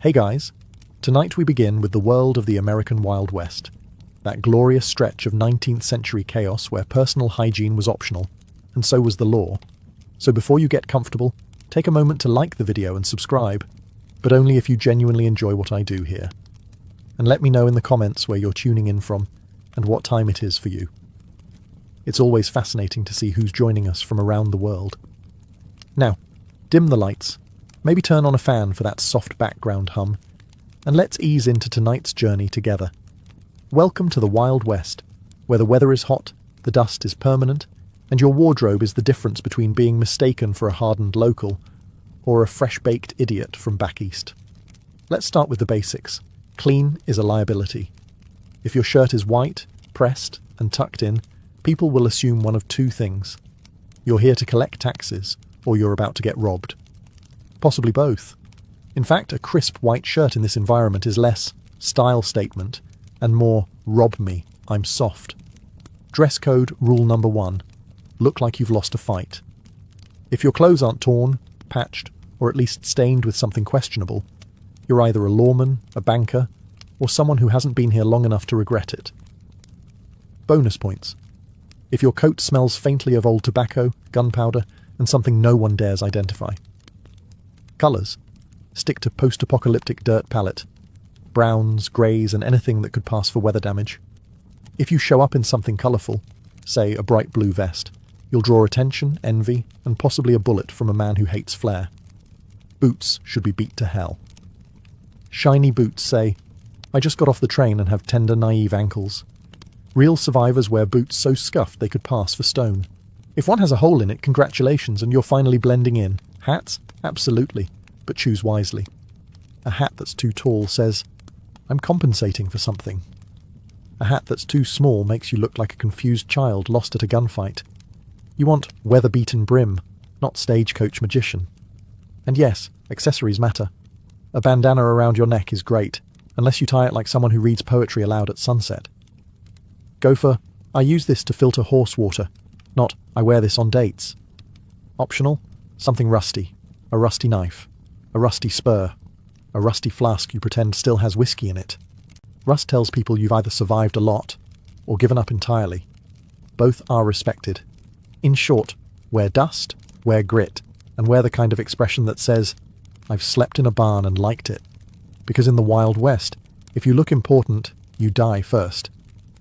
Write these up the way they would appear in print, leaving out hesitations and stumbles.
Hey guys, tonight we begin with the world of the American Wild West, that glorious stretch of 19th century chaos where personal hygiene was optional, and so was the law. So before you get comfortable, take a moment to like the video and subscribe, but only if you genuinely enjoy what I do here. And let me know in the comments where you're tuning in from and what time it is for you. It's always fascinating to see who's joining us from around the world. Now, dim the lights, maybe turn on a fan for that soft background hum, and let's ease into tonight's journey together. Welcome to the Wild West, where the weather is hot, the dust is permanent, and your wardrobe is the difference between being mistaken for a hardened local or a fresh-baked idiot from back east. Let's start with the basics. Clean is a liability. If your shirt is white, pressed, and tucked in, people will assume one of two things. You're here to collect taxes, or you're about to get robbed. Possibly both. In fact, a crisp white shirt in this environment is less style statement and more rob me, I'm soft. Dress code rule number 1. Look like you've lost a fight. If your clothes aren't torn, patched, or at least stained with something questionable, you're either a lawman, a banker, or someone who hasn't been here long enough to regret it. Bonus points. If your coat smells faintly of old tobacco, gunpowder, and something no one dares identify. Colours. Stick to post-apocalyptic dirt palette. Browns, greys, and anything that could pass for weather damage. If you show up in something colourful, say a bright blue vest, you'll draw attention, envy, and possibly a bullet from a man who hates flair. Boots should be beat to hell. Shiny boots say, I just got off the train and have tender, naive ankles. Real survivors wear boots so scuffed they could pass for stone. If one has a hole in it, congratulations, and you're finally blending in. Hats? Absolutely, but choose wisely. A hat that's too tall says, I'm compensating for something. A hat that's too small makes you look like a confused child lost at a gunfight. You want weather-beaten brim, not stagecoach magician. And yes, accessories matter. A bandana around your neck is great, unless you tie it like someone who reads poetry aloud at sunset. Go for, I use this to filter horse water, not, I wear this on dates. Optional, something rusty, a rusty knife, a rusty spur, a rusty flask you pretend still has whiskey in it. Rust tells people you've either survived a lot or given up entirely. Both are respected. In short, wear dust, wear grit, and wear the kind of expression that says, I've slept in a barn and liked it. Because in the Wild West, if you look important, you die first.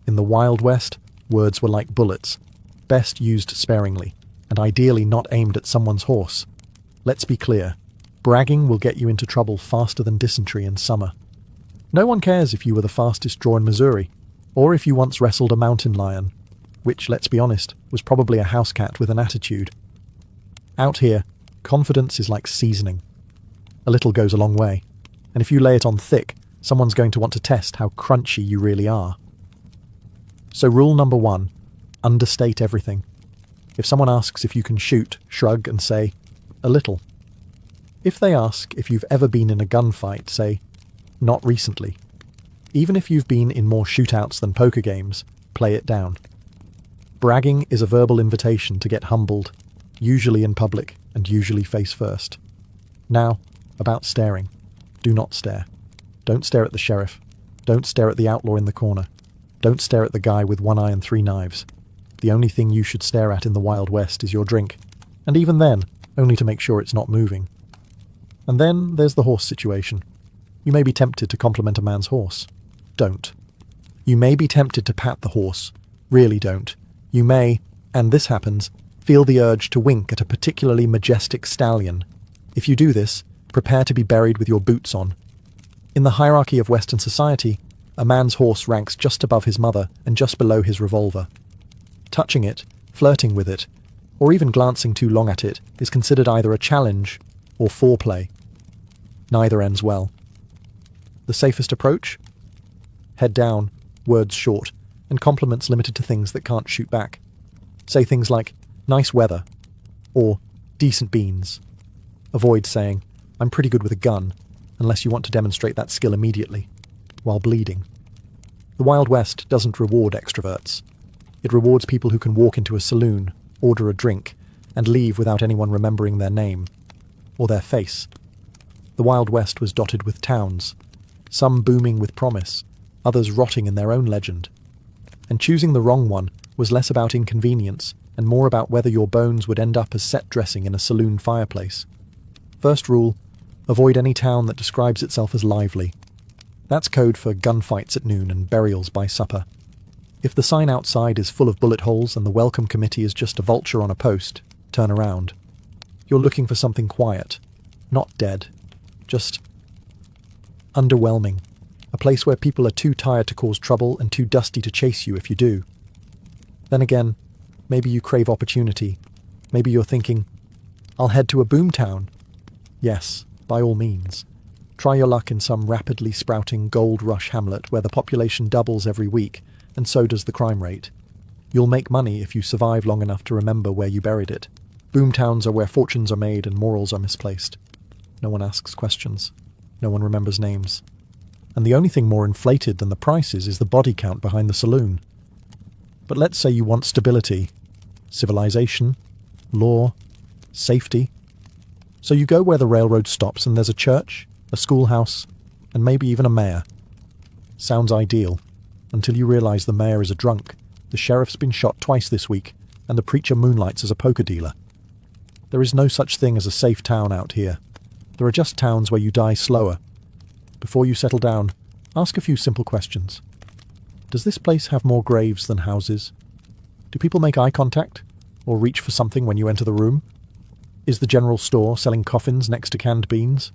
In the Wild West, words were like bullets, best used sparingly, and ideally not aimed at someone's horse. Let's be clear, bragging will get you into trouble faster than dysentery in summer. No one cares if you were the fastest draw in Missouri, or if you once wrestled a mountain lion, which, let's be honest, was probably a house cat with an attitude. Out here, confidence is like seasoning. A little goes a long way, and if you lay it on thick, someone's going to want to test how crunchy you really are. So rule number 1, understate everything. If someone asks if you can shoot, shrug and say, a little. If they ask if you've ever been in a gunfight, say, not recently. Even if you've been in more shootouts than poker games, play it down. Bragging is a verbal invitation to get humbled, usually in public and usually face first. Now, about staring. Do not stare. Don't stare at the sheriff. Don't stare at the outlaw in the corner. Don't stare at the guy with one eye and 3 knives. The only thing you should stare at in the Wild West is your drink, and even then, only to make sure it's not moving. And then there's the horse situation. You may be tempted to compliment a man's horse. Don't. You may be tempted to pat the horse. Really don't. You may, and this happens, feel the urge to wink at a particularly majestic stallion. If you do this, prepare to be buried with your boots on. In the hierarchy of Western society, a man's horse ranks just above his mother and just below his revolver. Touching it, flirting with it, or even glancing too long at it is considered either a challenge or foreplay. Neither ends well. The safest approach? Head down, words short, and compliments limited to things that can't shoot back. Say things like, nice weather, or decent beans. Avoid saying, I'm pretty good with a gun, unless you want to demonstrate that skill immediately, while bleeding. The Wild West doesn't reward extroverts. It rewards people who can walk into a saloon, order a drink, and leave without anyone remembering their name, or their face. The Wild West was dotted with towns, some booming with promise, others rotting in their own legend. And choosing the wrong one was less about inconvenience and more about whether your bones would end up as set dressing in a saloon fireplace. First rule, avoid any town that describes itself as lively. That's code for gunfights at noon and burials by supper. If the sign outside is full of bullet holes and the welcome committee is just a vulture on a post, turn around. You're looking for something quiet, not dead, just underwhelming. A place where people are too tired to cause trouble and too dusty to chase you if you do. Then again, maybe you crave opportunity. Maybe you're thinking, I'll head to a boomtown. Yes, by all means. Try your luck in some rapidly sprouting gold rush hamlet where the population doubles every week, and so does the crime rate. You'll make money if you survive long enough to remember where you buried it. Boomtowns are where fortunes are made and morals are misplaced. No one asks questions. No one remembers names. And the only thing more inflated than the prices is the body count behind the saloon. But let's say you want stability, civilization, law, safety. So you go where the railroad stops and there's a church, a schoolhouse, and maybe even a mayor. Sounds ideal, until you realize the mayor is a drunk, the sheriff's been shot twice this week, and the preacher moonlights as a poker dealer. There is no such thing as a safe town out here. There are just towns where you die slower. Before you settle down, ask a few simple questions. Does this place have more graves than houses? Do people make eye contact, or reach for something when you enter the room? Is the general store selling coffins next to canned beans?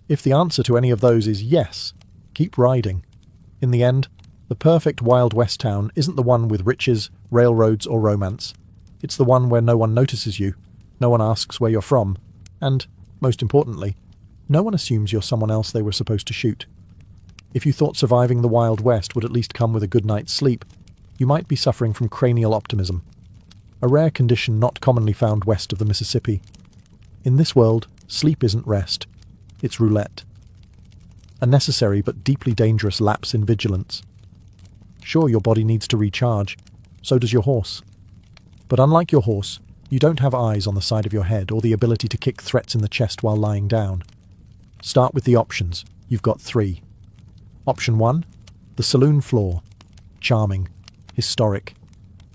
If the answer to any of those is yes, keep riding. In the end, the perfect Wild West town isn't the one with riches, railroads, or romance. It's the one where no one notices you, no one asks where you're from, and, most importantly, no one assumes you're someone else they were supposed to shoot. If you thought surviving the Wild West would at least come with a good night's sleep, you might be suffering from cranial optimism, a rare condition not commonly found west of the Mississippi. In this world, sleep isn't rest, it's roulette. A necessary but deeply dangerous lapse in vigilance. Sure, your body needs to recharge, so does your horse. But unlike your horse, you don't have eyes on the side of your head or the ability to kick threats in the chest while lying down. Start with the options. You've got 3. Option 1, the saloon floor. Charming, historic,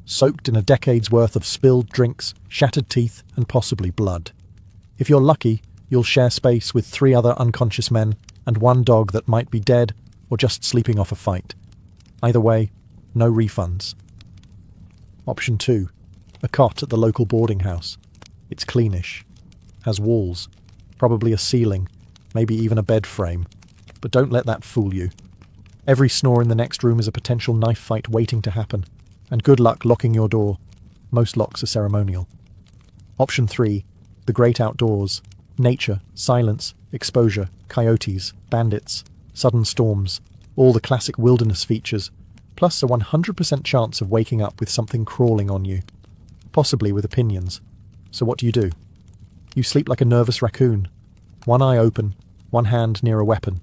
soaked in a decade's worth of spilled drinks, shattered teeth, and possibly blood. If you're lucky, you'll share space with 3 other unconscious men and 1 dog that might be dead or just sleeping off a fight. Either way, no refunds. Option 2, a cot at the local boarding house. It's cleanish, has walls, probably a ceiling, maybe even a bed frame. But don't let that fool you. Every snore in the next room is a potential knife fight waiting to happen, and good luck locking your door. Most locks are ceremonial. Option 3, the great outdoors. Nature, silence, exposure, coyotes, bandits, sudden storms, all the classic wilderness features, plus a 100% chance of waking up with something crawling on you, possibly with opinions. So what do? You sleep like a nervous raccoon, one eye open, one hand near a weapon,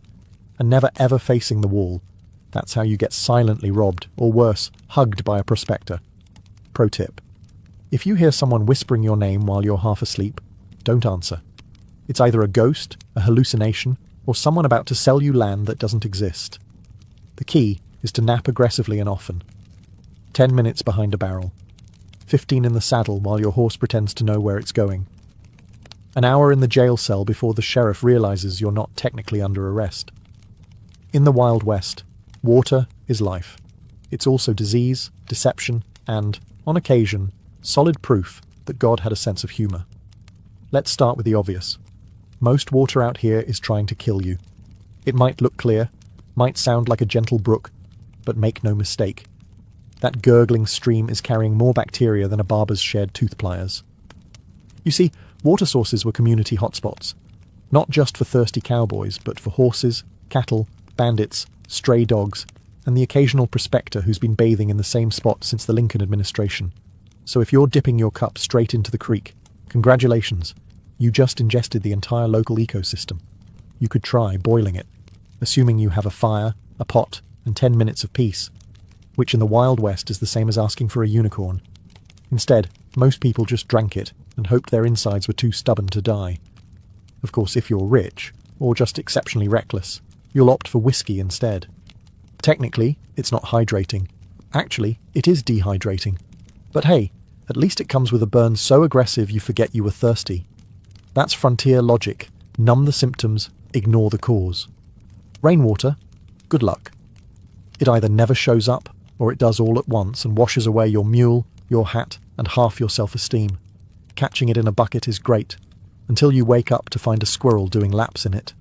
and never ever facing the wall. That's how you get silently robbed, or worse, hugged by a prospector. Pro tip. If you hear someone whispering your name while you're half asleep, don't answer. It's either a ghost, a hallucination, or someone about to sell you land that doesn't exist. The key is to nap aggressively and often. 10 minutes behind a barrel. 15 in the saddle while your horse pretends to know where it's going. An hour in the jail cell before the sheriff realizes you're not technically under arrest. In the Wild West, water is life. It's also disease, deception, and, on occasion, solid proof that God had a sense of humor. Let's start with the obvious. Most water out here is trying to kill you. It might look clear, might sound like a gentle brook, but make no mistake. That gurgling stream is carrying more bacteria than a barber's shared tooth pliers. You see, water sources were community hotspots, not just for thirsty cowboys, but for horses, cattle, bandits, stray dogs, and the occasional prospector who's been bathing in the same spot since the Lincoln administration. So if you're dipping your cup straight into the creek, congratulations, you just ingested the entire local ecosystem. You could try boiling it, assuming you have a fire, a pot, and 10 minutes of peace, which in the Wild West is the same as asking for a unicorn. Instead, most people just drank it and hoped their insides were too stubborn to die. Of course, if you're rich, or just exceptionally reckless, you'll opt for whiskey instead. Technically, it's not hydrating. Actually, it is dehydrating. But hey, at least it comes with a burn so aggressive you forget you were thirsty. That's frontier logic. Numb the symptoms, ignore the cause. Rainwater? Good luck. It either never shows up, or it does all at once and washes away your mule, your hat, and half your self-esteem. Catching it in a bucket is great, until you wake up to find a squirrel doing laps in it.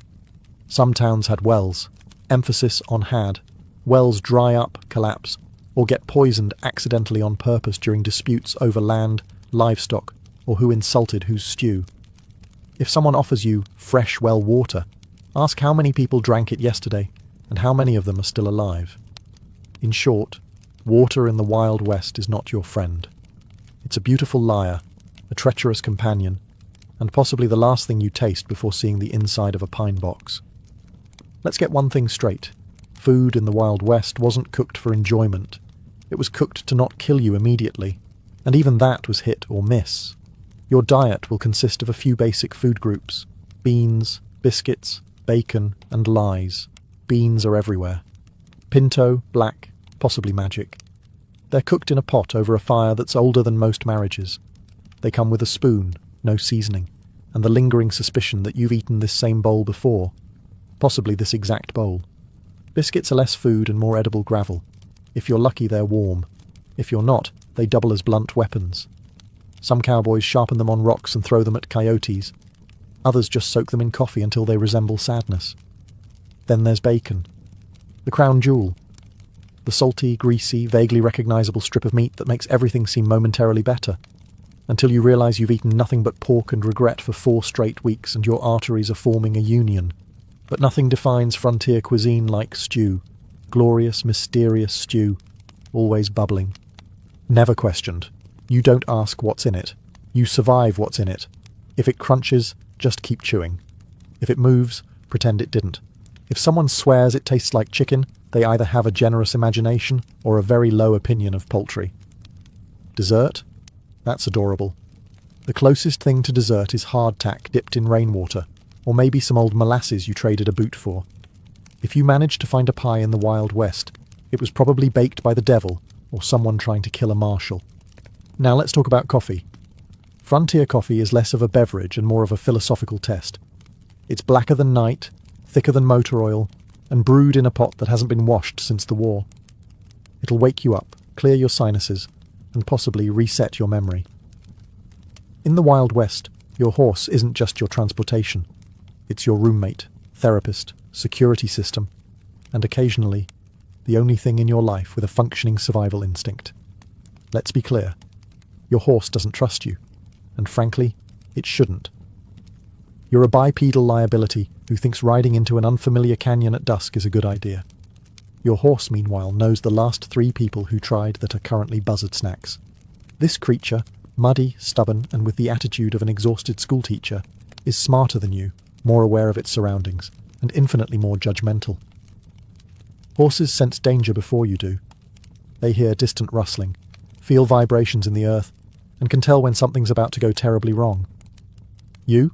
Some towns had wells, emphasis on had. Wells dry up, collapse, or get poisoned accidentally on purpose during disputes over land, livestock, or who insulted whose stew. If someone offers you fresh well water, ask how many people drank it yesterday and how many of them are still alive. In short, water in the Wild West is not your friend. It's a beautiful liar, a treacherous companion, and possibly the last thing you taste before seeing the inside of a pine box. Let's get one thing straight. Food in the Wild West wasn't cooked for enjoyment. It was cooked to not kill you immediately, and even that was hit or miss. Your diet will consist of a few basic food groups: beans, biscuits, bacon, and lies. Beans are everywhere. Pinto, black, possibly magic. They're cooked in a pot over a fire that's older than most marriages. They come with a spoon, no seasoning, and the lingering suspicion that you've eaten this same bowl before, possibly this exact bowl. Biscuits are less food and more edible gravel. If you're lucky, they're warm. If you're not, they double as blunt weapons. Some cowboys sharpen them on rocks and throw them at coyotes. Others just soak them in coffee until they resemble sadness. Then there's bacon, the crown jewel. The salty, greasy, vaguely recognizable strip of meat that makes everything seem momentarily better, until you realize you've eaten nothing but pork and regret for 4 straight weeks and your arteries are forming a union. But nothing defines frontier cuisine like stew. Glorious, mysterious stew, always bubbling. Never questioned. You don't ask what's in it. You survive what's in it. If it crunches, just keep chewing. If it moves, pretend it didn't. If someone swears it tastes like chicken, they either have a generous imagination or a very low opinion of poultry. Dessert? That's adorable. The closest thing to dessert is hardtack dipped in rainwater, or maybe some old molasses you traded a boot for. If you managed to find a pie in the Wild West, it was probably baked by the devil or someone trying to kill a marshal. Now let's talk about coffee. Frontier coffee is less of a beverage and more of a philosophical test. It's blacker than night, thicker than motor oil, and brewed in a pot that hasn't been washed since the war. It'll wake you up, clear your sinuses, and possibly reset your memory. In the Wild West, your horse isn't just your transportation. It's your roommate, therapist, security system, and occasionally, the only thing in your life with a functioning survival instinct. Let's be clear. Your horse doesn't trust you, and frankly, it shouldn't. You're a bipedal liability who thinks riding into an unfamiliar canyon at dusk is a good idea. Your horse, meanwhile, knows the last 3 people who tried that are currently buzzard snacks. This creature, muddy, stubborn, and with the attitude of an exhausted schoolteacher, is smarter than you, more aware of its surroundings, and infinitely more judgmental. Horses sense danger before you do. They hear distant rustling, feel vibrations in the earth, and can tell when something's about to go terribly wrong. You?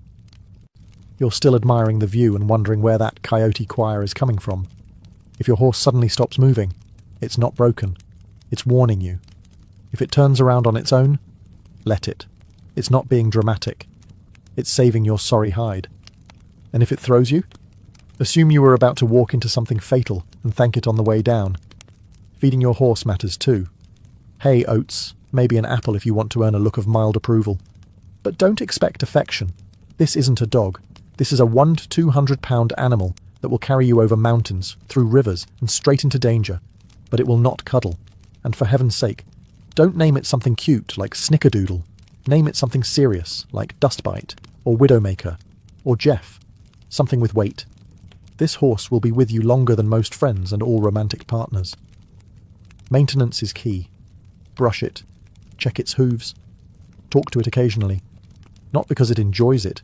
You're still admiring the view and wondering where that coyote choir is coming from. If your horse suddenly stops moving, it's not broken. It's warning you. If it turns around on its own, let it. It's not being dramatic. It's saving your sorry hide. And if it throws you? Assume you were about to walk into something fatal and thank it on the way down. Feeding your horse matters too. Hay, oats, maybe an apple if you want to earn a look of mild approval. But don't expect affection. This isn't a dog. This is a 1 to 200 pound animal that will carry you over mountains, through rivers, and straight into danger. But it will not cuddle. And for heaven's sake, don't name it something cute like Snickerdoodle. Name it something serious like Dustbite, or Widowmaker, or Jeff. Something with weight. This horse will be with you longer than most friends and all romantic partners. Maintenance is key. Brush it. Check its hooves. Talk to it occasionally. Not because it enjoys it,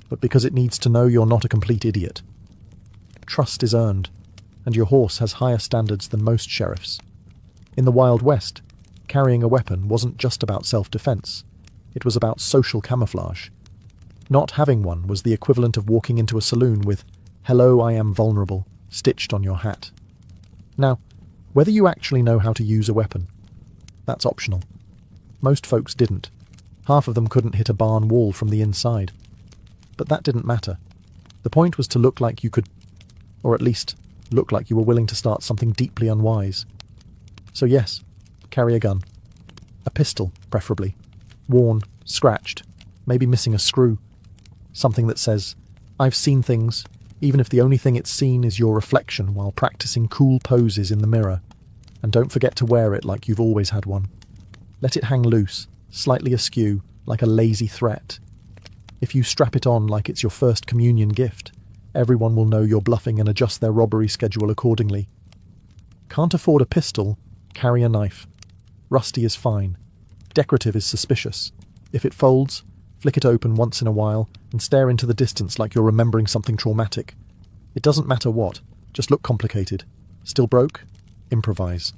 but because it needs to know you're not a complete idiot. Trust is earned, and your horse has higher standards than most sheriffs. In the Wild West, carrying a weapon wasn't just about self-defense. It was about social camouflage. Not having one was the equivalent of walking into a saloon with "Hello, I am vulnerable," stitched on your hat. Now, whether you actually know how to use a weapon, that's optional. Most folks didn't. Half of them couldn't hit a barn wall from the inside. But that didn't matter. The point was to look like you could, or at least look like you were willing to start something deeply unwise. So yes, carry a gun. A pistol, preferably. Worn, scratched, maybe missing a screw. Something that says, "I've seen things," even if the only thing it's seen is your reflection while practicing cool poses in the mirror. And don't forget to wear it like you've always had one. Let it hang loose, slightly askew, like a lazy threat. If you strap it on like it's your first communion gift, everyone will know you're bluffing and adjust their robbery schedule accordingly. Can't afford a pistol? Carry a knife. Rusty is fine. Decorative is suspicious. If it folds, flick it open once in a while and stare into the distance like you're remembering something traumatic. It doesn't matter what, just look complicated. Still broke? Improvise.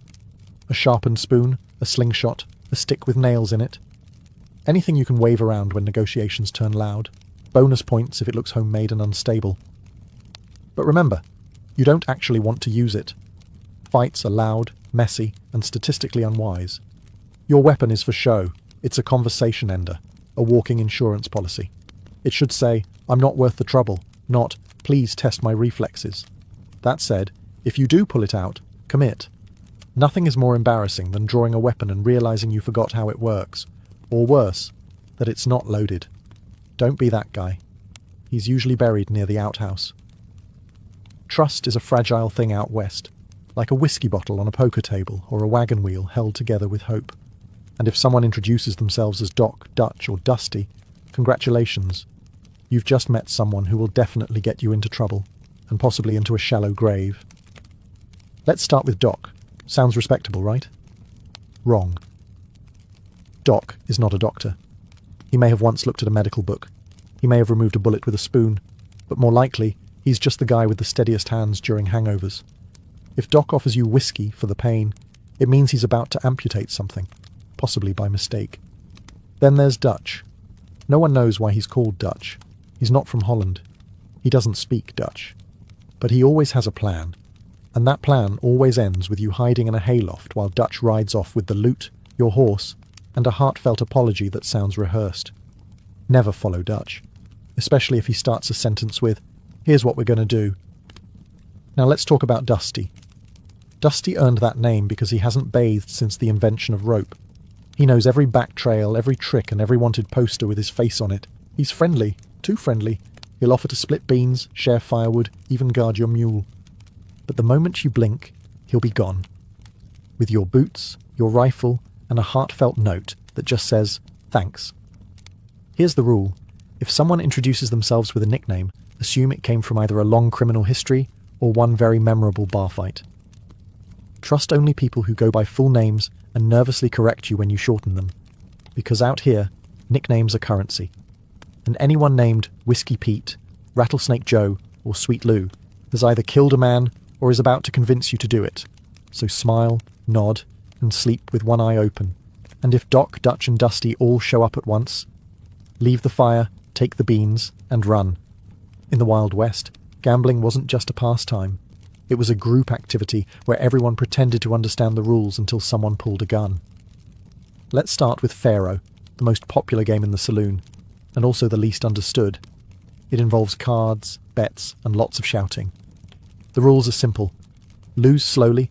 A sharpened spoon, a slingshot, a stick with nails in it. Anything you can wave around when negotiations turn loud. Bonus points if it looks homemade and unstable. But remember, you don't actually want to use it. Fights are loud, messy, and statistically unwise. Your weapon is for show. It's a conversation ender, a walking insurance policy. It should say, "I'm not worth the trouble," not, "Please test my reflexes." That said, if you do pull it out, commit. Nothing is more embarrassing than drawing a weapon and realizing you forgot how it works. Or worse, that it's not loaded. Don't be that guy. He's usually buried near the outhouse. Trust is a fragile thing out west, like a whiskey bottle on a poker table or a wagon wheel held together with hope. And if someone introduces themselves as Doc, Dutch, or Dusty, congratulations. You've just met someone who will definitely get you into trouble, and possibly into a shallow grave. Let's start with Doc. Sounds respectable, right? Wrong. Doc is not a doctor. He may have once looked at a medical book. He may have removed a bullet with a spoon, but more likely, he's just the guy with the steadiest hands during hangovers. If Doc offers you whiskey for the pain, it means he's about to amputate something, possibly by mistake. Then there's Dutch. No one knows why he's called Dutch. He's not from Holland. He doesn't speak Dutch. But he always has a plan. And that plan always ends with you hiding in a hayloft while Dutch rides off with the loot, your horse, and a heartfelt apology that sounds rehearsed. Never follow Dutch, especially if he starts a sentence with, "Here's what we're going to do." Now let's talk about Dusty. Dusty earned that name because he hasn't bathed since the invention of rope. He knows every back trail, every trick, and every wanted poster with his face on it. He's friendly, too friendly. He'll offer to split beans, share firewood, even guard your mule. But the moment you blink, he'll be gone. With your boots, your rifle, and a heartfelt note that just says, "Thanks." Here's the rule. If someone introduces themselves with a nickname, assume it came from either a long criminal history or one very memorable bar fight. Trust only people who go by full names and nervously correct you when you shorten them. Because out here, nicknames are currency. And anyone named Whiskey Pete, Rattlesnake Joe, or Sweet Lou has either killed a man or is about to convince you to do it. So smile, nod, and sleep with one eye open. And if Doc, Dutch, and Dusty all show up at once, leave the fire, take the beans, and run. In the Wild West, gambling wasn't just a pastime. It was a group activity where everyone pretended to understand the rules until someone pulled a gun. Let's start with Pharaoh, the most popular game in the saloon, and also the least understood. It involves cards, bets, and lots of shouting. The rules are simple. Lose slowly,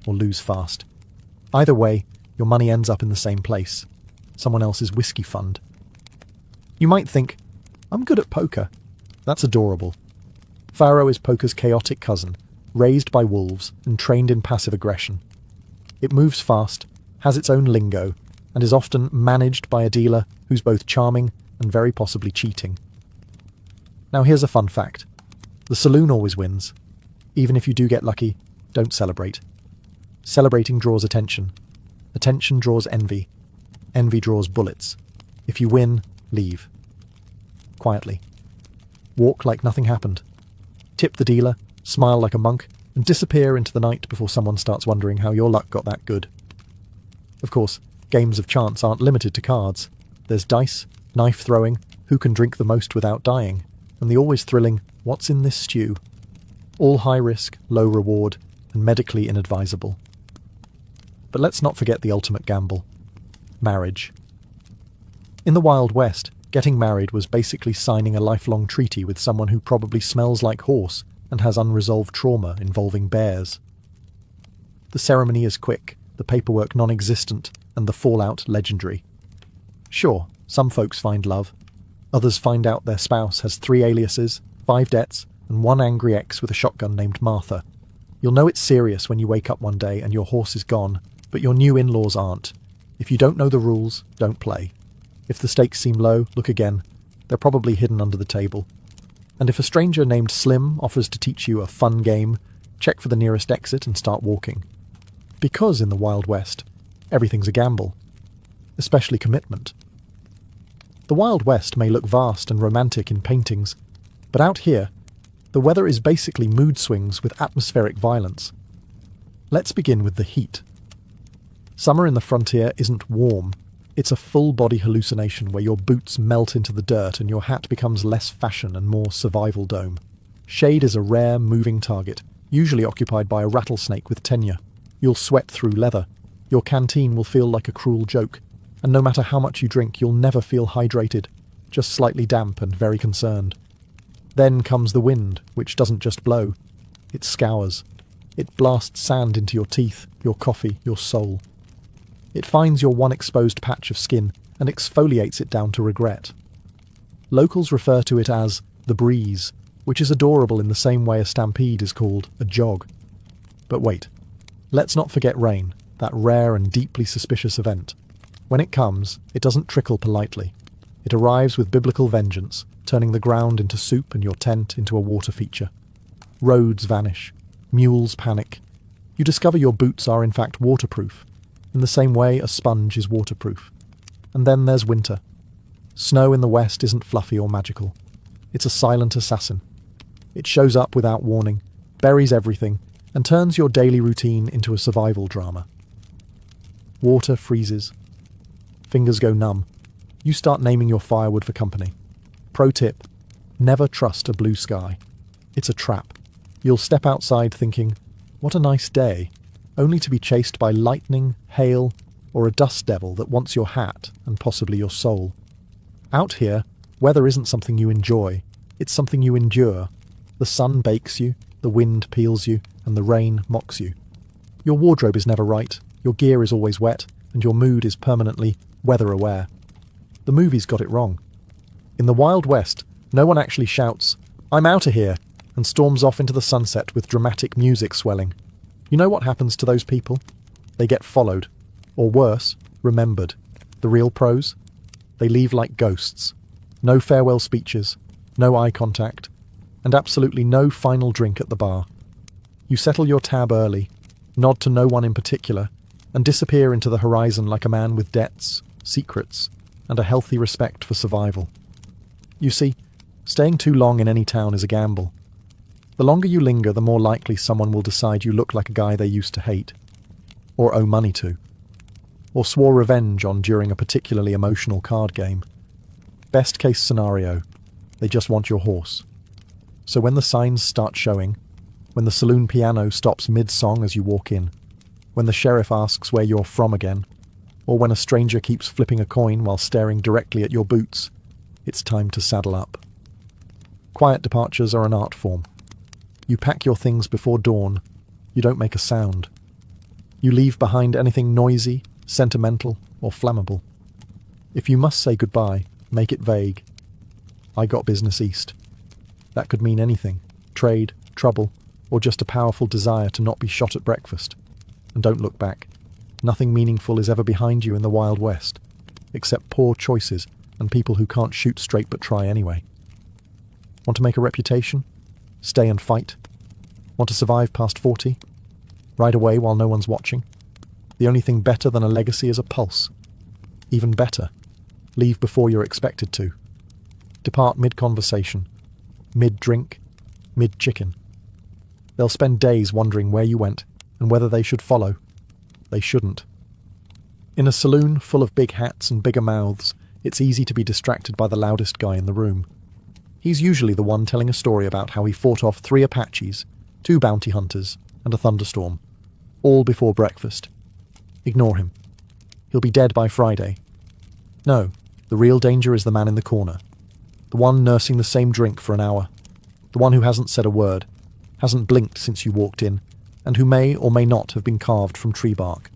or lose fast. Either way, your money ends up in the same place, someone else's whiskey fund. You might think, "I'm good at poker." That's adorable. Pharaoh is poker's chaotic cousin, raised by wolves and trained in passive aggression. It moves fast, has its own lingo, and is often managed by a dealer who's both charming and very possibly cheating. Now here's a fun fact. The saloon always wins. Even if you do get lucky, don't celebrate. Celebrating draws attention. Attention draws envy. Envy draws bullets. If you win, leave. Quietly. Walk like nothing happened. Tip the dealer, smile like a monk, and disappear into the night before someone starts wondering how your luck got that good. Of course, games of chance aren't limited to cards. There's dice, knife throwing, who can drink the most without dying, and the always thrilling, "What's in this stew?" All high risk, low reward, and medically inadvisable. But let's not forget the ultimate gamble: marriage. In the Wild West, getting married was basically signing a lifelong treaty with someone who probably smells like horse and has unresolved trauma involving bears. The ceremony is quick, the paperwork non-existent, and the fallout legendary. Sure, some folks find love. Others find out their spouse has 3 aliases, 5 debts, and 1 angry ex with a shotgun named Martha. You'll know it's serious when you wake up one day and your horse is gone, but your new in-laws aren't. If you don't know the rules, don't play. If the stakes seem low, look again. They're probably hidden under the table. And if a stranger named Slim offers to teach you a fun game, check for the nearest exit and start walking. Because in the Wild West, everything's a gamble. Especially commitment. The Wild West may look vast and romantic in paintings, but out here, the weather is basically mood swings with atmospheric violence. Let's begin with the heat. Summer in the frontier isn't warm. It's a full-body hallucination where your boots melt into the dirt and your hat becomes less fashion and more survival dome. Shade is a rare, moving target, usually occupied by a rattlesnake with tenure. You'll sweat through leather. Your canteen will feel like a cruel joke. And no matter how much you drink, you'll never feel hydrated, just slightly damp and very concerned. Then comes the wind, which doesn't just blow. It scours. It blasts sand into your teeth, your coffee, your soul. It finds your one exposed patch of skin and exfoliates it down to regret. Locals refer to it as the breeze, which is adorable in the same way a stampede is called a jog. But wait, let's not forget rain, that rare and deeply suspicious event. When it comes, it doesn't trickle politely. It arrives with biblical vengeance, turning the ground into soup and your tent into a water feature. Roads vanish. Mules panic. You discover your boots are in fact waterproof, in the same way a sponge is waterproof. And then there's winter. Snow in the west isn't fluffy or magical. It's a silent assassin. It shows up without warning, buries everything, and turns your daily routine into a survival drama. Water freezes. Fingers go numb. You start naming your firewood for company. Pro tip: never trust a blue sky. It's a trap. You'll step outside thinking, what a nice day, only to be chased by lightning, hail, or a dust devil that wants your hat and possibly your soul. Out here, weather isn't something you enjoy, it's something you endure. The sun bakes you, the wind peels you, and the rain mocks you. Your wardrobe is never right, your gear is always wet, and your mood is permanently weather-aware. The movies got it wrong. In the Wild West, no one actually shouts, "I'm outta here," and storms off into the sunset with dramatic music swelling. You know what happens to those people? They get followed, or worse, remembered. The real pros? They leave like ghosts. No farewell speeches, no eye contact, and absolutely no final drink at the bar. You settle your tab early, nod to no one in particular, and disappear into the horizon like a man with debts, secrets, and a healthy respect for survival. You see, staying too long in any town is a gamble. The longer you linger, the more likely someone will decide you look like a guy they used to hate, or owe money to, or swore revenge on during a particularly emotional card game. Best case scenario, they just want your horse. So when the signs start showing, when the saloon piano stops mid-song as you walk in, when the sheriff asks where you're from again, or when a stranger keeps flipping a coin while staring directly at your boots, it's time to saddle up. Quiet departures are an art form. You pack your things before dawn. You don't make a sound. You leave behind anything noisy, sentimental, or flammable. If you must say goodbye, make it vague. I got business east. That could mean anything: trade, trouble, or just a powerful desire to not be shot at breakfast. And don't look back. Nothing meaningful is ever behind you in the Wild West, except poor choices and people who can't shoot straight but try anyway. Want to make a reputation? Stay and fight? Want to survive past 40? Ride away while no one's watching? The only thing better than a legacy is a pulse. Even better, leave before you're expected to. Depart mid-conversation, mid-drink, mid-chicken. They'll spend days wondering where you went and whether they should follow. They shouldn't. In a saloon full of big hats and bigger mouths, it's easy to be distracted by the loudest guy in the room. He's usually the one telling a story about how he fought off 3 Apaches, 2 bounty hunters, and a thunderstorm, all before breakfast. Ignore him. He'll be dead by Friday. No, the real danger is the man in the corner, the one nursing the same drink for an hour, the one who hasn't said a word, hasn't blinked since you walked in, and who may or may not have been carved from tree bark.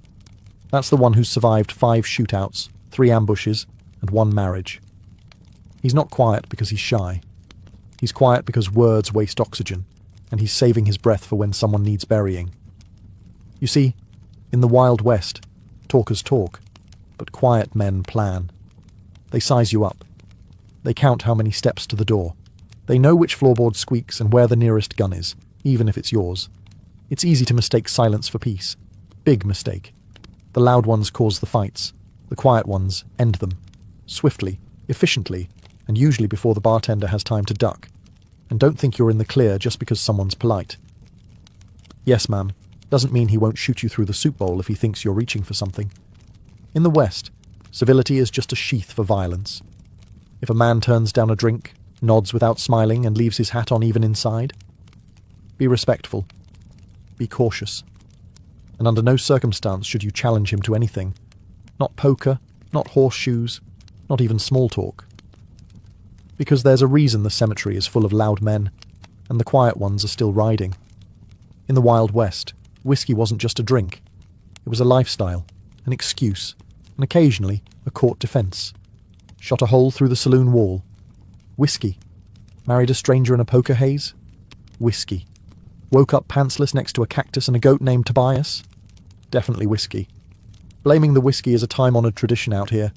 That's the one who's survived 5 shootouts, 3 ambushes, and 1 marriage. He's not quiet because he's shy. He's quiet because words waste oxygen, and he's saving his breath for when someone needs burying. You see, in the Wild West, talkers talk, but quiet men plan. They size you up. They count how many steps to the door. They know which floorboard squeaks and where the nearest gun is, even if it's yours. It's easy to mistake silence for peace. Big mistake. The loud ones cause the fights. The quiet ones end them. Swiftly, efficiently, and usually before the bartender has time to duck. And don't think you're in the clear just because someone's polite. Yes, ma'am, doesn't mean he won't shoot you through the soup bowl if he thinks you're reaching for something. In the West, civility is just a sheath for violence. If a man turns down a drink, nods without smiling, and leaves his hat on even inside, be respectful. Be cautious. And under no circumstance should you challenge him to anything. Not poker, not horseshoes, not even small talk. Because there's a reason the cemetery is full of loud men, and the quiet ones are still riding. In the Wild West, whiskey wasn't just a drink. It was a lifestyle, an excuse, and occasionally a court defence. Shot a hole through the saloon wall. Whiskey. Married a stranger in a poker haze. Whiskey. Woke up pantsless next to a cactus and a goat named Tobias. Definitely whiskey. Blaming the whiskey is a time-honoured tradition out here.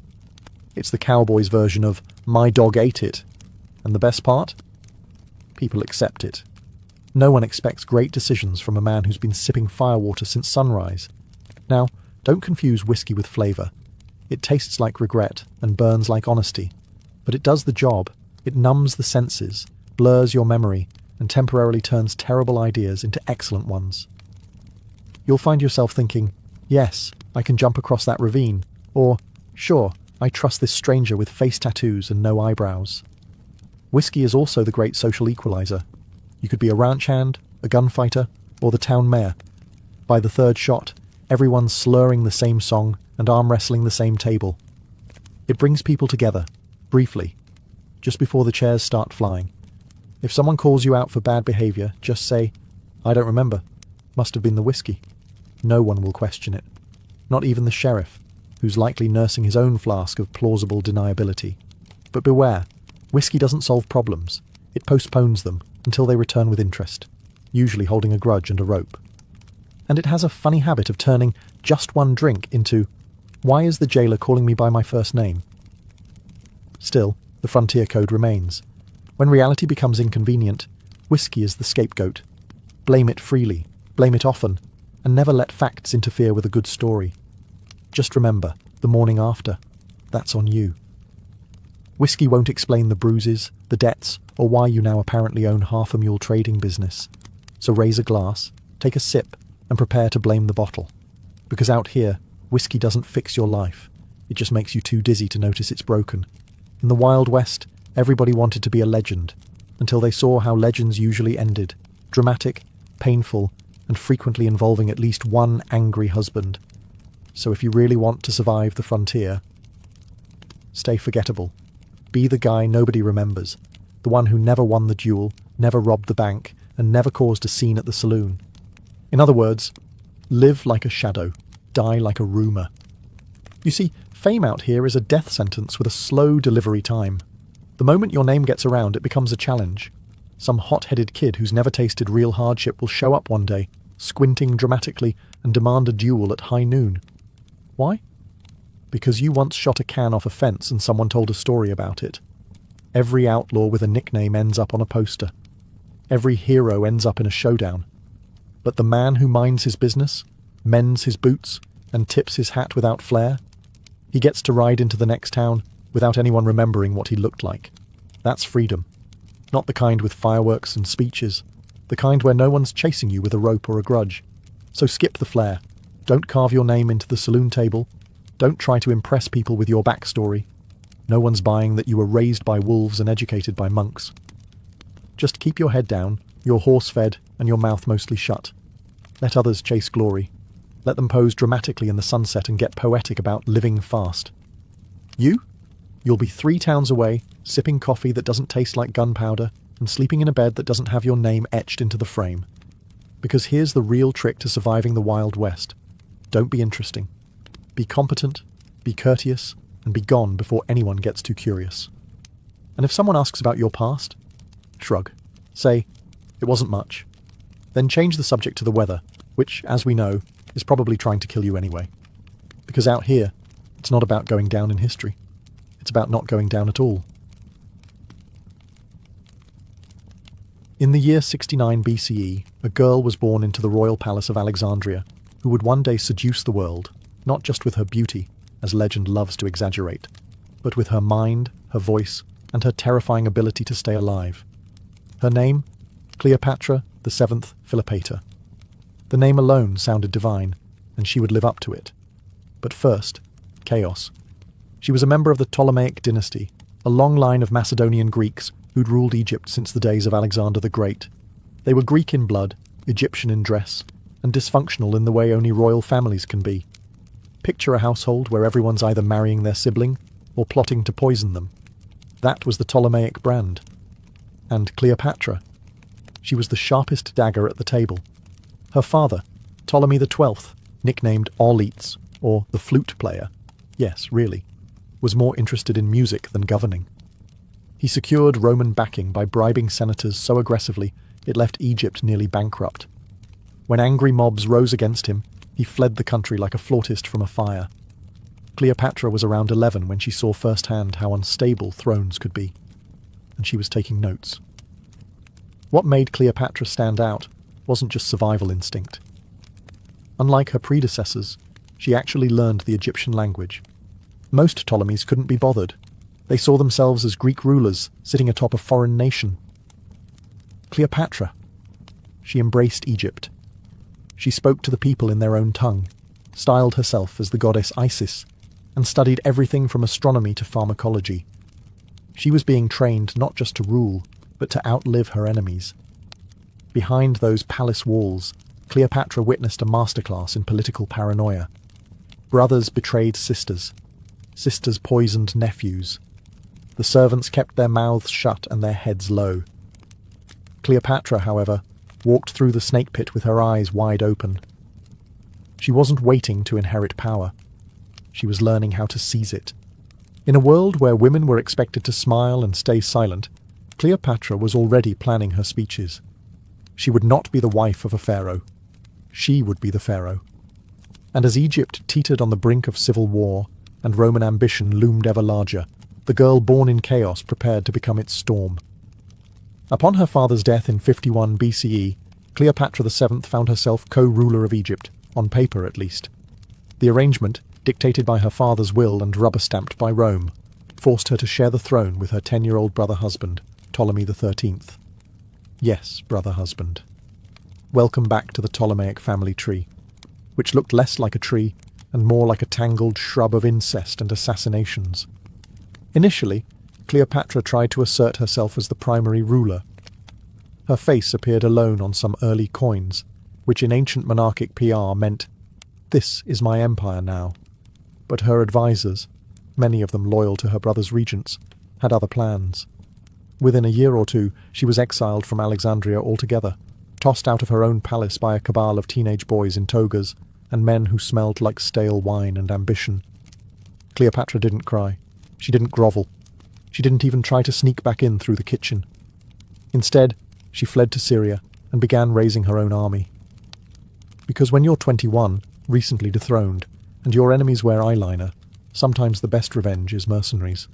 It's the cowboys' version of "my dog ate it." And the best part? People accept it. No one expects great decisions from a man who's been sipping firewater since sunrise. Now, don't confuse whiskey with flavour. It tastes like regret and burns like honesty. But it does the job. It numbs the senses, blurs your memory, and temporarily turns terrible ideas into excellent ones. You'll find yourself thinking, yes, I can jump across that ravine, or, sure, I trust this stranger with face tattoos and no eyebrows. Whiskey is also the great social equalizer. You could be a ranch hand, a gunfighter, or the town mayor. By the 3rd shot, everyone's slurring the same song and arm wrestling the same table. It brings people together, briefly, just before the chairs start flying. If someone calls you out for bad behaviour, just say, "I don't remember. Must have been the whiskey." No one will question it. Not even the sheriff, who's likely nursing his own flask of plausible deniability. But beware, whiskey doesn't solve problems. It postpones them until they return with interest, usually holding a grudge and a rope. And it has a funny habit of turning just one drink into, "Why is the jailer calling me by my first name?" Still, the frontier code remains. When reality becomes inconvenient, whiskey is the scapegoat. Blame it freely, blame it often, and never let facts interfere with a good story. Just remember, the morning after, that's on you. Whiskey won't explain the bruises, the debts, or why you now apparently own half a mule trading business. So raise a glass, take a sip, and prepare to blame the bottle. Because out here, whiskey doesn't fix your life. It just makes you too dizzy to notice it's broken. In the Wild West, everybody wanted to be a legend, until they saw how legends usually ended. Dramatic, painful, and frequently involving at least one angry husband. So if you really want to survive the frontier, stay forgettable. Be the guy nobody remembers, the one who never won the duel, never robbed the bank, and never caused a scene at the saloon. In other words, live like a shadow, die like a rumour. You see, fame out here is a death sentence with a slow delivery time. The moment your name gets around, it becomes a challenge. Some hot-headed kid who's never tasted real hardship will show up one day, squinting dramatically, and demand a duel at high noon. Why? Because you once shot a can off a fence and someone told a story about it. Every outlaw with a nickname ends up on a poster. Every hero ends up in a showdown. But the man who minds his business, mends his boots, and tips his hat without flair, he gets to ride into the next town without anyone remembering what he looked like. That's freedom. Not the kind with fireworks and speeches. The kind where no one's chasing you with a rope or a grudge. So skip the flair. Don't carve your name into the saloon table. Don't try to impress people with your backstory. No one's buying that you were raised by wolves and educated by monks. Just keep your head down, you're horse-fed and your mouth mostly shut. Let others chase glory. Let them pose dramatically in the sunset and get poetic about living fast. You'll be 3 towns away, sipping coffee that doesn't taste like gunpowder and sleeping in a bed that doesn't have your name etched into the frame. Because here's the real trick to surviving the Wild West. Don't be interesting. Be competent, be courteous, and be gone before anyone gets too curious. And if someone asks about your past, shrug. Say, it wasn't much. Then change the subject to the weather, which, as we know, is probably trying to kill you anyway. Because out here, it's not about going down in history. It's about not going down at all. In the year 69 BCE, a girl was born into the royal palace of Alexandria, who would one day seduce the world, not just with her beauty, as legend loves to exaggerate, but with her mind, her voice, and her terrifying ability to stay alive. Her name? Cleopatra the 7th Philopator. The name alone sounded divine, and she would live up to it. But first, chaos. She was a member of the Ptolemaic dynasty, a long line of Macedonian Greeks who'd ruled Egypt since the days of Alexander the Great. They were Greek in blood, Egyptian in dress, and dysfunctional in the way only royal families can be. Picture a household where everyone's either marrying their sibling or plotting to poison them. That was the Ptolemaic brand. And Cleopatra. She was the sharpest dagger at the table. Her father, Ptolemy XII, nicknamed Auletes, or the flute player, yes, really, was more interested in music than governing. He secured Roman backing by bribing senators so aggressively it left Egypt nearly bankrupt. When angry mobs rose against him, he fled the country like a flautist from a fire. Cleopatra was around 11 when she saw firsthand how unstable thrones could be, and she was taking notes. What made Cleopatra stand out wasn't just survival instinct. Unlike her predecessors, she actually learned the Egyptian language. Most Ptolemies couldn't be bothered. They saw themselves as Greek rulers sitting atop a foreign nation. Cleopatra. She embraced Egypt. She spoke to the people in their own tongue, styled herself as the goddess Isis, and studied everything from astronomy to pharmacology. She was being trained not just to rule, but to outlive her enemies. Behind those palace walls, Cleopatra witnessed a masterclass in political paranoia. Brothers betrayed sisters. Sisters poisoned nephews. The servants kept their mouths shut and their heads low. Cleopatra, however, walked through the snake pit with her eyes wide open. She wasn't waiting to inherit power. She was learning how to seize it. In a world where women were expected to smile and stay silent, Cleopatra was already planning her speeches. She would not be the wife of a pharaoh. She would be the pharaoh. And as Egypt teetered on the brink of civil war, and Roman ambition loomed ever larger, the girl born in chaos prepared to become its storm. Upon her father's death in 51 BCE, Cleopatra VII found herself co-ruler of Egypt, on paper at least. The arrangement, dictated by her father's will and rubber-stamped by Rome, forced her to share the throne with her 10-year-old brother-husband, Ptolemy XIII. Yes, brother-husband. Welcome back to the Ptolemaic family tree, which looked less like a tree and more like a tangled shrub of incest and assassinations. Initially, Cleopatra tried to assert herself as the primary ruler. Her face appeared alone on some early coins, which in ancient monarchic PR meant, "This is my empire now." But her advisors, many of them loyal to her brother's regents, had other plans. Within a year or two, she was exiled from Alexandria altogether, tossed out of her own palace by a cabal of teenage boys in togas and men who smelled like stale wine and ambition. Cleopatra didn't cry. She didn't grovel. She didn't even try to sneak back in through the kitchen. Instead, she fled to Syria and began raising her own army. Because when you're 21, recently dethroned, and your enemies wear eyeliner, sometimes the best revenge is mercenaries.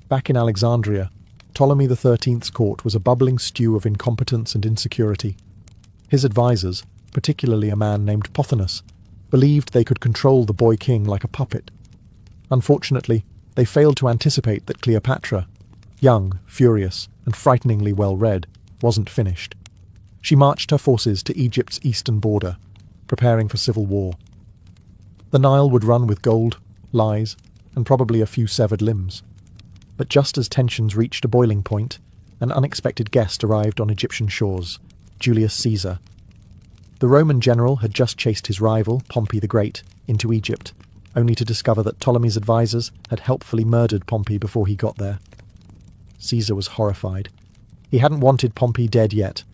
Back in Alexandria, Ptolemy XIII's court was a bubbling stew of incompetence and insecurity. His advisors, particularly a man named Pothinus, believed they could control the boy king like a puppet. Unfortunately, they failed to anticipate that Cleopatra, young, furious, and frighteningly well-read, wasn't finished. She marched her forces to Egypt's eastern border, preparing for civil war. The Nile would run with gold, lies, and probably a few severed limbs. But just as tensions reached a boiling point, an unexpected guest arrived on Egyptian shores, Julius Caesar. The Roman general had just chased his rival, Pompey the Great, into Egypt, only to discover that Ptolemy's advisors had helpfully murdered Pompey before he got there. Caesar was horrified. He hadn't wanted Pompey dead yet,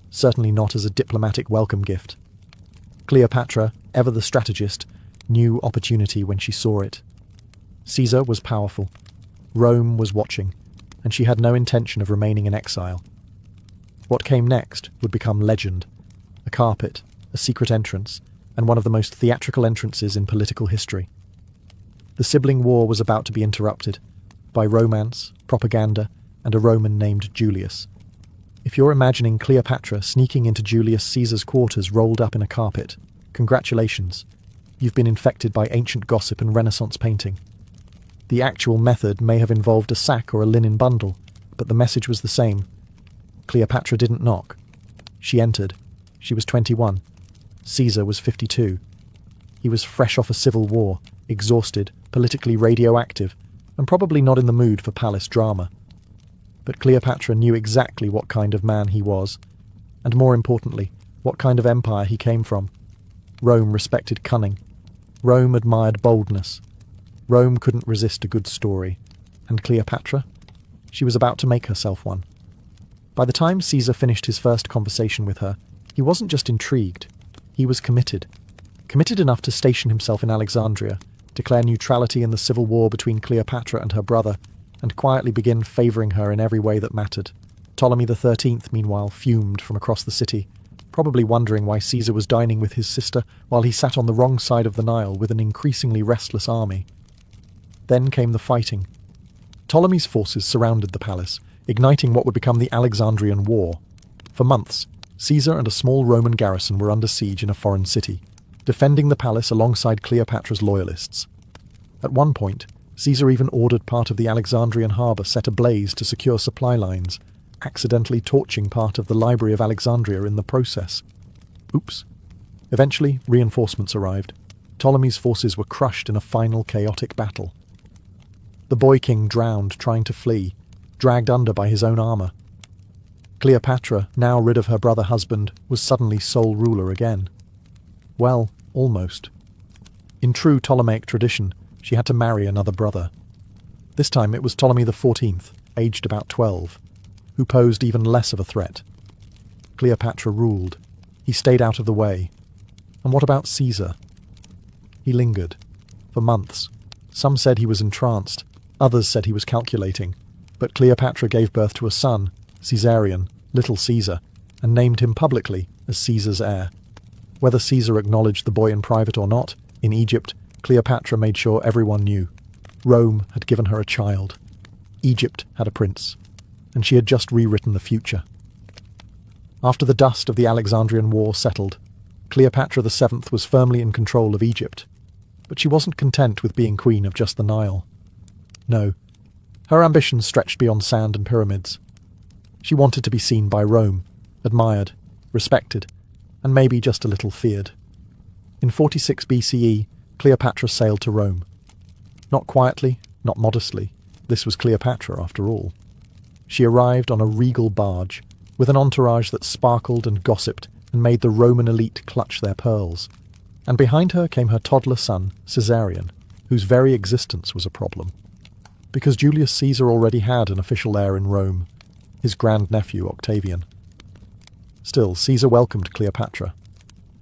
certainly not as a diplomatic welcome gift. Cleopatra, ever the strategist, knew opportunity when she saw it. Caesar was powerful. Rome was watching, and she had no intention of remaining in exile. What came next would become legend: a carpet, a secret entrance, and one of the most theatrical entrances in political history. The sibling war was about to be interrupted by romance, propaganda, and a Roman named Julius. If you're imagining Cleopatra sneaking into Julius Caesar's quarters rolled up in a carpet, congratulations, you've been infected by ancient gossip and Renaissance painting. The actual method may have involved a sack or a linen bundle, but the message was the same. Cleopatra didn't knock. She entered. She was 21. Caesar was 52. He was fresh off a civil war, exhausted, politically radioactive, and probably not in the mood for palace drama. But Cleopatra knew exactly what kind of man he was, and more importantly, what kind of empire he came from. Rome respected cunning. Rome admired boldness. Rome couldn't resist a good story. And Cleopatra? She was about to make herself one. By the time Caesar finished his first conversation with her, he wasn't just intrigued. He was committed. Committed enough to station himself in Alexandria, declare neutrality in the civil war between Cleopatra and her brother, and quietly begin favouring her in every way that mattered. Ptolemy XIII, meanwhile, fumed from across the city, probably wondering why Caesar was dining with his sister while he sat on the wrong side of the Nile with an increasingly restless army. Then came the fighting. Ptolemy's forces surrounded the palace, igniting what would become the Alexandrian War. For months, Caesar and a small Roman garrison were under siege in a foreign city, defending the palace alongside Cleopatra's loyalists. At one point, Caesar even ordered part of the Alexandrian harbour set ablaze to secure supply lines, accidentally torching part of the Library of Alexandria in the process. Oops. Eventually, reinforcements arrived. Ptolemy's forces were crushed in a final chaotic battle. The boy king drowned trying to flee, dragged under by his own armour. Cleopatra, now rid of her brother-husband, was suddenly sole ruler again. Well, almost. In true Ptolemaic tradition, she had to marry another brother. This time it was Ptolemy XIV, aged about 12, who posed even less of a threat. Cleopatra ruled. He stayed out of the way. And what about Caesar? He lingered. For months. Some said he was entranced. Others said he was calculating. But Cleopatra gave birth to a son, Caesarion, Little Caesar, and named him publicly as Caesar's heir. Whether Caesar acknowledged the boy in private or not, in Egypt, Cleopatra made sure everyone knew. Rome had given her a child. Egypt had a prince. And she had just rewritten the future. After the dust of the Alexandrian War settled, Cleopatra VII was firmly in control of Egypt. But she wasn't content with being queen of just the Nile. No, her ambitions stretched beyond sand and pyramids. She wanted to be seen by Rome, admired, respected, and maybe just a little feared. In 46 BCE, Cleopatra sailed to Rome. Not quietly, not modestly. This was Cleopatra, after all. She arrived on a regal barge, with an entourage that sparkled and gossiped and made the Roman elite clutch their pearls. And behind her came her toddler son, Caesarion, whose very existence was a problem. Because Julius Caesar already had an official heir in Rome, his grandnephew Octavian. Still, Caesar welcomed Cleopatra.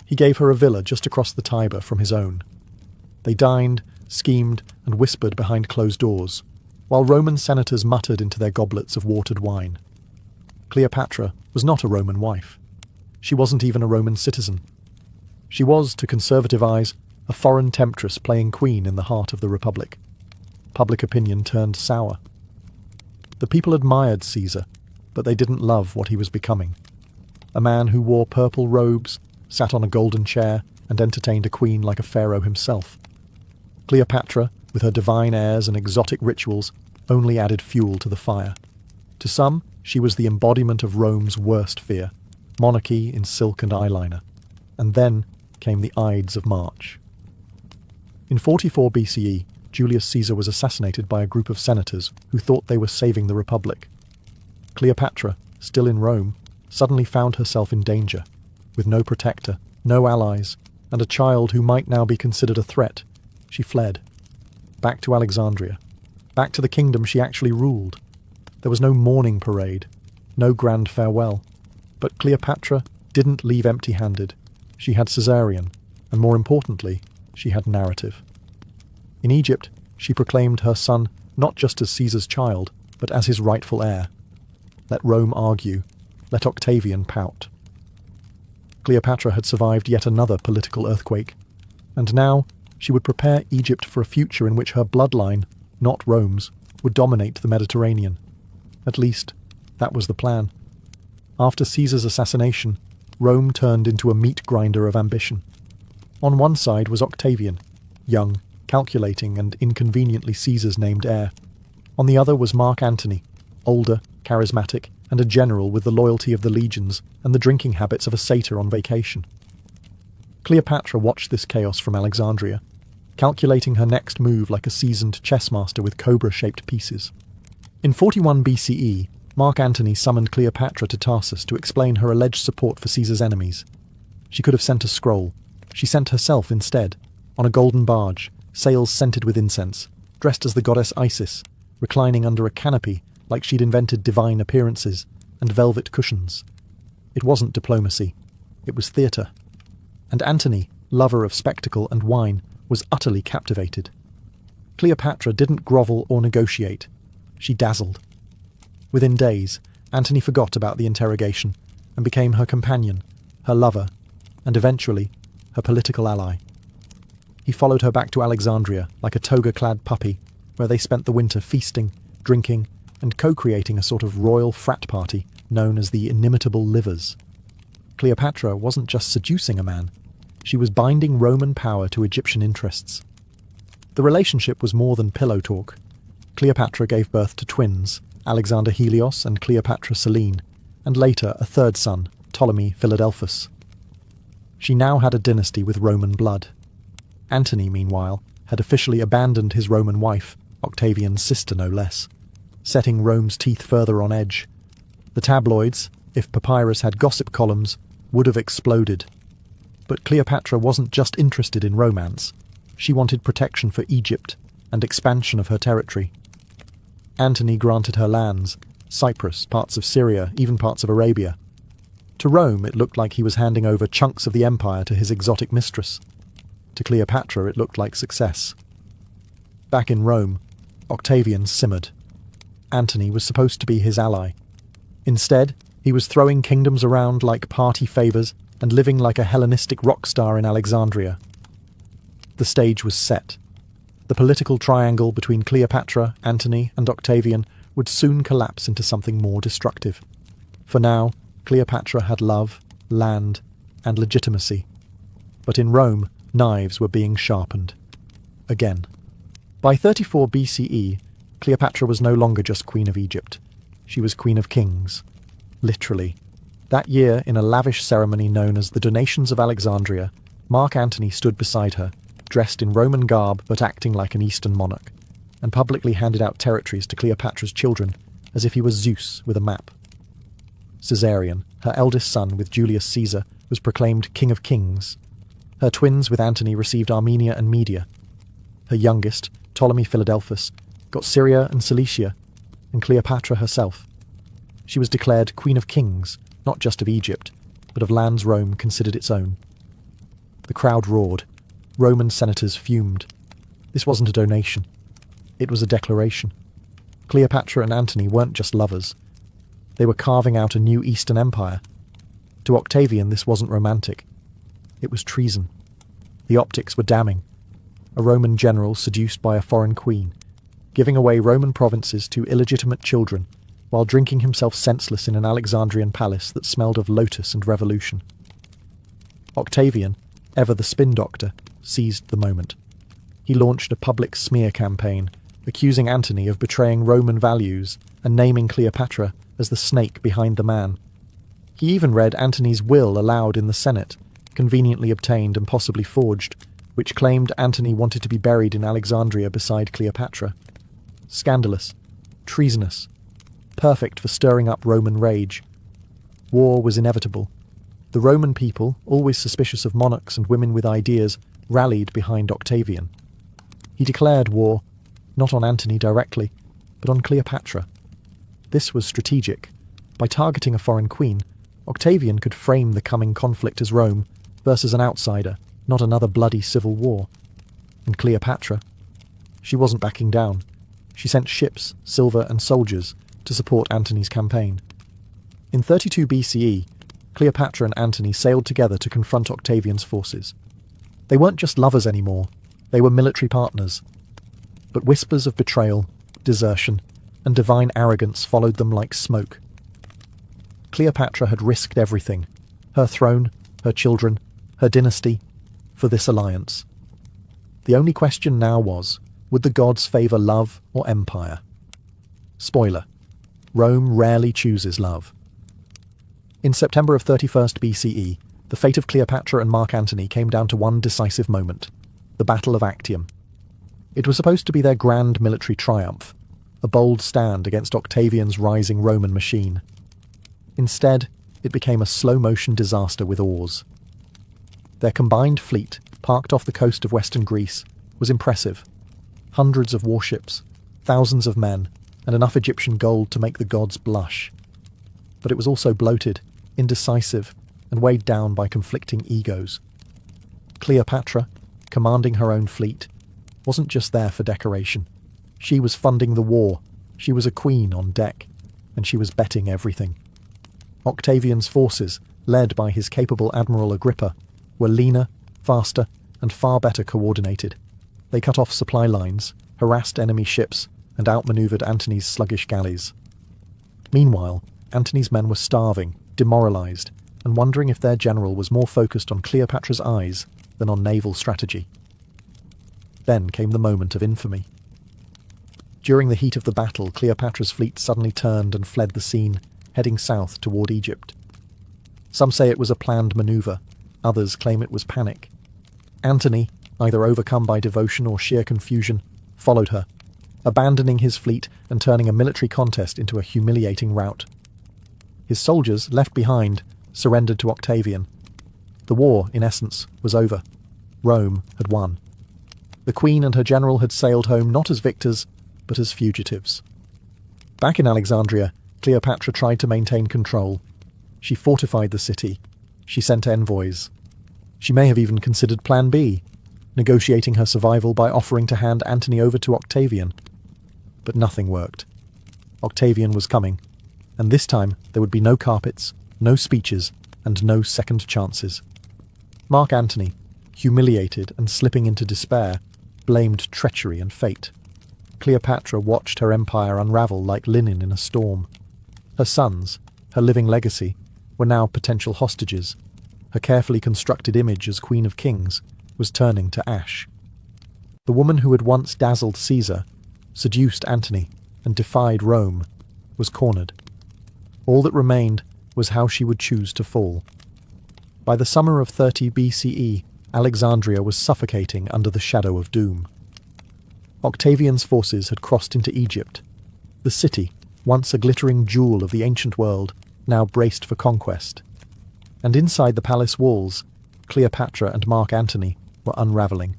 He gave her a villa just across the Tiber from his own. They dined, schemed, and whispered behind closed doors, while Roman senators muttered into their goblets of watered wine. Cleopatra was not a Roman wife. She wasn't even a Roman citizen. She was, to conservative eyes, a foreign temptress playing queen in the heart of the Republic. Public opinion turned sour. The people admired Caesar, but they didn't love what he was becoming. A man who wore purple robes, sat on a golden chair, and entertained a queen like a pharaoh himself. Cleopatra, with her divine airs and exotic rituals, only added fuel to the fire. To some, she was the embodiment of Rome's worst fear, monarchy in silk and eyeliner. And then came the Ides of March. In 44 BCE, Julius Caesar was assassinated by a group of senators who thought they were saving the Republic. Cleopatra, still in Rome, suddenly found herself in danger, with no protector, no allies, and a child who might now be considered a threat. She fled. Back to Alexandria. Back to the kingdom she actually ruled. There was no mourning parade, no grand farewell. But Cleopatra didn't leave empty-handed. She had Caesarion, and more importantly, she had narrative. In Egypt, she proclaimed her son not just as Caesar's child, but as his rightful heir. Let Rome argue. Let Octavian pout. Cleopatra had survived yet another political earthquake, and now she would prepare Egypt for a future in which her bloodline, not Rome's, would dominate the Mediterranean. At least, that was the plan. After Caesar's assassination, Rome turned into a meat grinder of ambition. On one side was Octavian, young, calculating, and inconveniently Caesar's named heir. On the other was Mark Antony, older, charismatic, and a general with the loyalty of the legions and the drinking habits of a satyr on vacation. Cleopatra watched this chaos from Alexandria, calculating her next move like a seasoned chess master with cobra-shaped pieces. In 41 BCE, Mark Antony summoned Cleopatra to Tarsus to explain her alleged support for Caesar's enemies. She could have sent a scroll. She sent herself instead, on a golden barge, sails scented with incense, dressed as the goddess Isis, reclining under a canopy like she'd invented divine appearances and velvet cushions. It wasn't diplomacy. It was theatre. And Antony, lover of spectacle and wine, was utterly captivated. Cleopatra didn't grovel or negotiate. She dazzled. Within days, Antony forgot about the interrogation and became her companion, her lover, and eventually, her political ally. He followed her back to Alexandria like a toga-clad puppy, where they spent the winter feasting, drinking, and co-creating a sort of royal frat party known as the inimitable livers. Cleopatra wasn't just seducing a man, she was binding Roman power to Egyptian interests. The relationship was more than pillow talk. Cleopatra gave birth to twins, Alexander Helios and Cleopatra Selene, and later a third son, Ptolemy Philadelphus. She now had a dynasty with Roman blood. Antony, meanwhile, had officially abandoned his Roman wife, Octavian's sister no less, setting Rome's teeth further on edge. The tabloids, if papyrus had gossip columns, would have exploded. But Cleopatra wasn't just interested in romance. She wanted protection for Egypt and expansion of her territory. Antony granted her lands, Cyprus, parts of Syria, even parts of Arabia. To Rome, it looked like he was handing over chunks of the empire to his exotic mistress. To Cleopatra, it looked like success. Back in Rome, Octavian simmered. Antony was supposed to be his ally. Instead, he was throwing kingdoms around like party favours and living like a Hellenistic rock star in Alexandria. The stage was set. The political triangle between Cleopatra, Antony, and Octavian would soon collapse into something more destructive. For now, Cleopatra had love, land, and legitimacy. But in Rome, knives were being sharpened. Again. By 34 BCE, Cleopatra was no longer just Queen of Egypt. She was Queen of Kings. Literally. That year, in a lavish ceremony known as the Donations of Alexandria, Mark Antony stood beside her, dressed in Roman garb but acting like an Eastern monarch, and publicly handed out territories to Cleopatra's children, as if he was Zeus with a map. Caesarion, her eldest son with Julius Caesar, was proclaimed King of Kings. Her twins with Antony received Armenia and Media. Her youngest, Ptolemy Philadelphus, got Syria and Cilicia, and Cleopatra herself. She was declared Queen of Kings, not just of Egypt, but of lands Rome considered its own. The crowd roared. Roman senators fumed. This wasn't a donation. It was a declaration. Cleopatra and Antony weren't just lovers. They were carving out a new Eastern Empire. To Octavian, this wasn't romantic. It was treason. The optics were damning. A Roman general seduced by a foreign queen, giving away Roman provinces to illegitimate children, while drinking himself senseless in an Alexandrian palace that smelled of lotus and revolution. Octavian, ever the spin doctor, seized the moment. He launched a public smear campaign, accusing Antony of betraying Roman values and naming Cleopatra as the snake behind the man. He even read Antony's will aloud in the Senate, conveniently obtained and possibly forged, which claimed Antony wanted to be buried in Alexandria beside Cleopatra. Scandalous. Treasonous. perfect for stirring up Roman rage. War was inevitable. The Roman people, always suspicious of monarchs and women with ideas, rallied behind Octavian. He declared war, not on Antony directly, but on Cleopatra. This was strategic. By targeting a foreign queen, Octavian could frame the coming conflict as Rome versus an outsider, not another bloody civil war. And Cleopatra? She wasn't backing down. She sent ships, silver and soldiers to support Antony's campaign. In 32 BCE, Cleopatra and Antony sailed together to confront Octavian's forces. They weren't just lovers anymore, they were military partners. But whispers of betrayal, desertion, and divine arrogance followed them like smoke. Cleopatra had risked everything, her throne, her children, her dynasty, for this alliance. The only question now was, would the gods favour love or empire? Spoiler: Rome rarely chooses love. In September of 31st BCE, the fate of Cleopatra and Mark Antony came down to one decisive moment, the Battle of Actium. It was supposed to be their grand military triumph, a bold stand against Octavian's rising Roman machine. Instead, it became a slow-motion disaster with oars. Their combined fleet, parked off the coast of western Greece, was impressive. Hundreds of warships, thousands of men, and enough Egyptian gold to make the gods blush. But it was also bloated, indecisive, and weighed down by conflicting egos. Cleopatra, commanding her own fleet, wasn't just there for decoration. She was funding the war, she was a queen on deck, and she was betting everything. Octavian's forces, led by his capable Admiral Agrippa, were leaner, faster, and far better coordinated. They cut off supply lines, harassed enemy ships, and outmaneuvered Antony's sluggish galleys. Meanwhile, Antony's men were starving, demoralized, and wondering if their general was more focused on Cleopatra's eyes than on naval strategy. Then came the moment of infamy. During the heat of the battle, Cleopatra's fleet suddenly turned and fled the scene, heading south toward Egypt. Some say it was a planned maneuver, others claim it was panic. Antony, either overcome by devotion or sheer confusion, followed her, abandoning his fleet and turning a military contest into a humiliating rout. His soldiers, left behind, surrendered to Octavian. The war, in essence, was over. Rome had won. The queen and her general had sailed home not as victors, but as fugitives. Back in Alexandria, Cleopatra tried to maintain control. She fortified the city. She sent envoys. She may have even considered Plan B, negotiating her survival by offering to hand Antony over to Octavian. But nothing worked. Octavian was coming, and this time there would be no carpets, no speeches, and no second chances. Mark Antony, humiliated and slipping into despair, blamed treachery and fate. Cleopatra watched her empire unravel like linen in a storm. Her sons, her living legacy, were now potential hostages. Her carefully constructed image as Queen of Kings was turning to ash. The woman who had once dazzled Caesar, seduced Antony, and defied Rome, was cornered. All that remained was how she would choose to fall. By the summer of 30 BCE, Alexandria was suffocating under the shadow of doom. Octavian's forces had crossed into Egypt. The city, once a glittering jewel of the ancient world, now braced for conquest. And inside the palace walls, Cleopatra and Mark Antony were unravelling.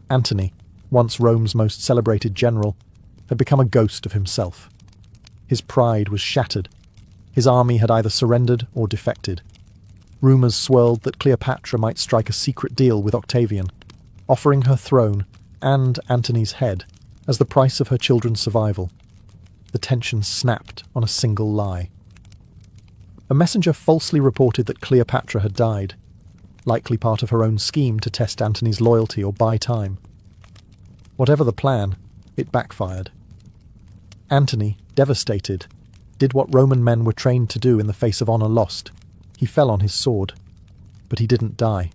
Antony, once Rome's most celebrated general, had become a ghost of himself. His pride was shattered. His army had either surrendered or defected. Rumours swirled that Cleopatra might strike a secret deal with Octavian, offering her throne and Antony's head as the price of her children's survival. The tension snapped on a single lie. A messenger falsely reported that Cleopatra had died, likely part of her own scheme to test Antony's loyalty or buy time. Whatever the plan, it backfired. Antony, devastated, did what Roman men were trained to do in the face of honour lost. He fell on his sword, but he didn't die.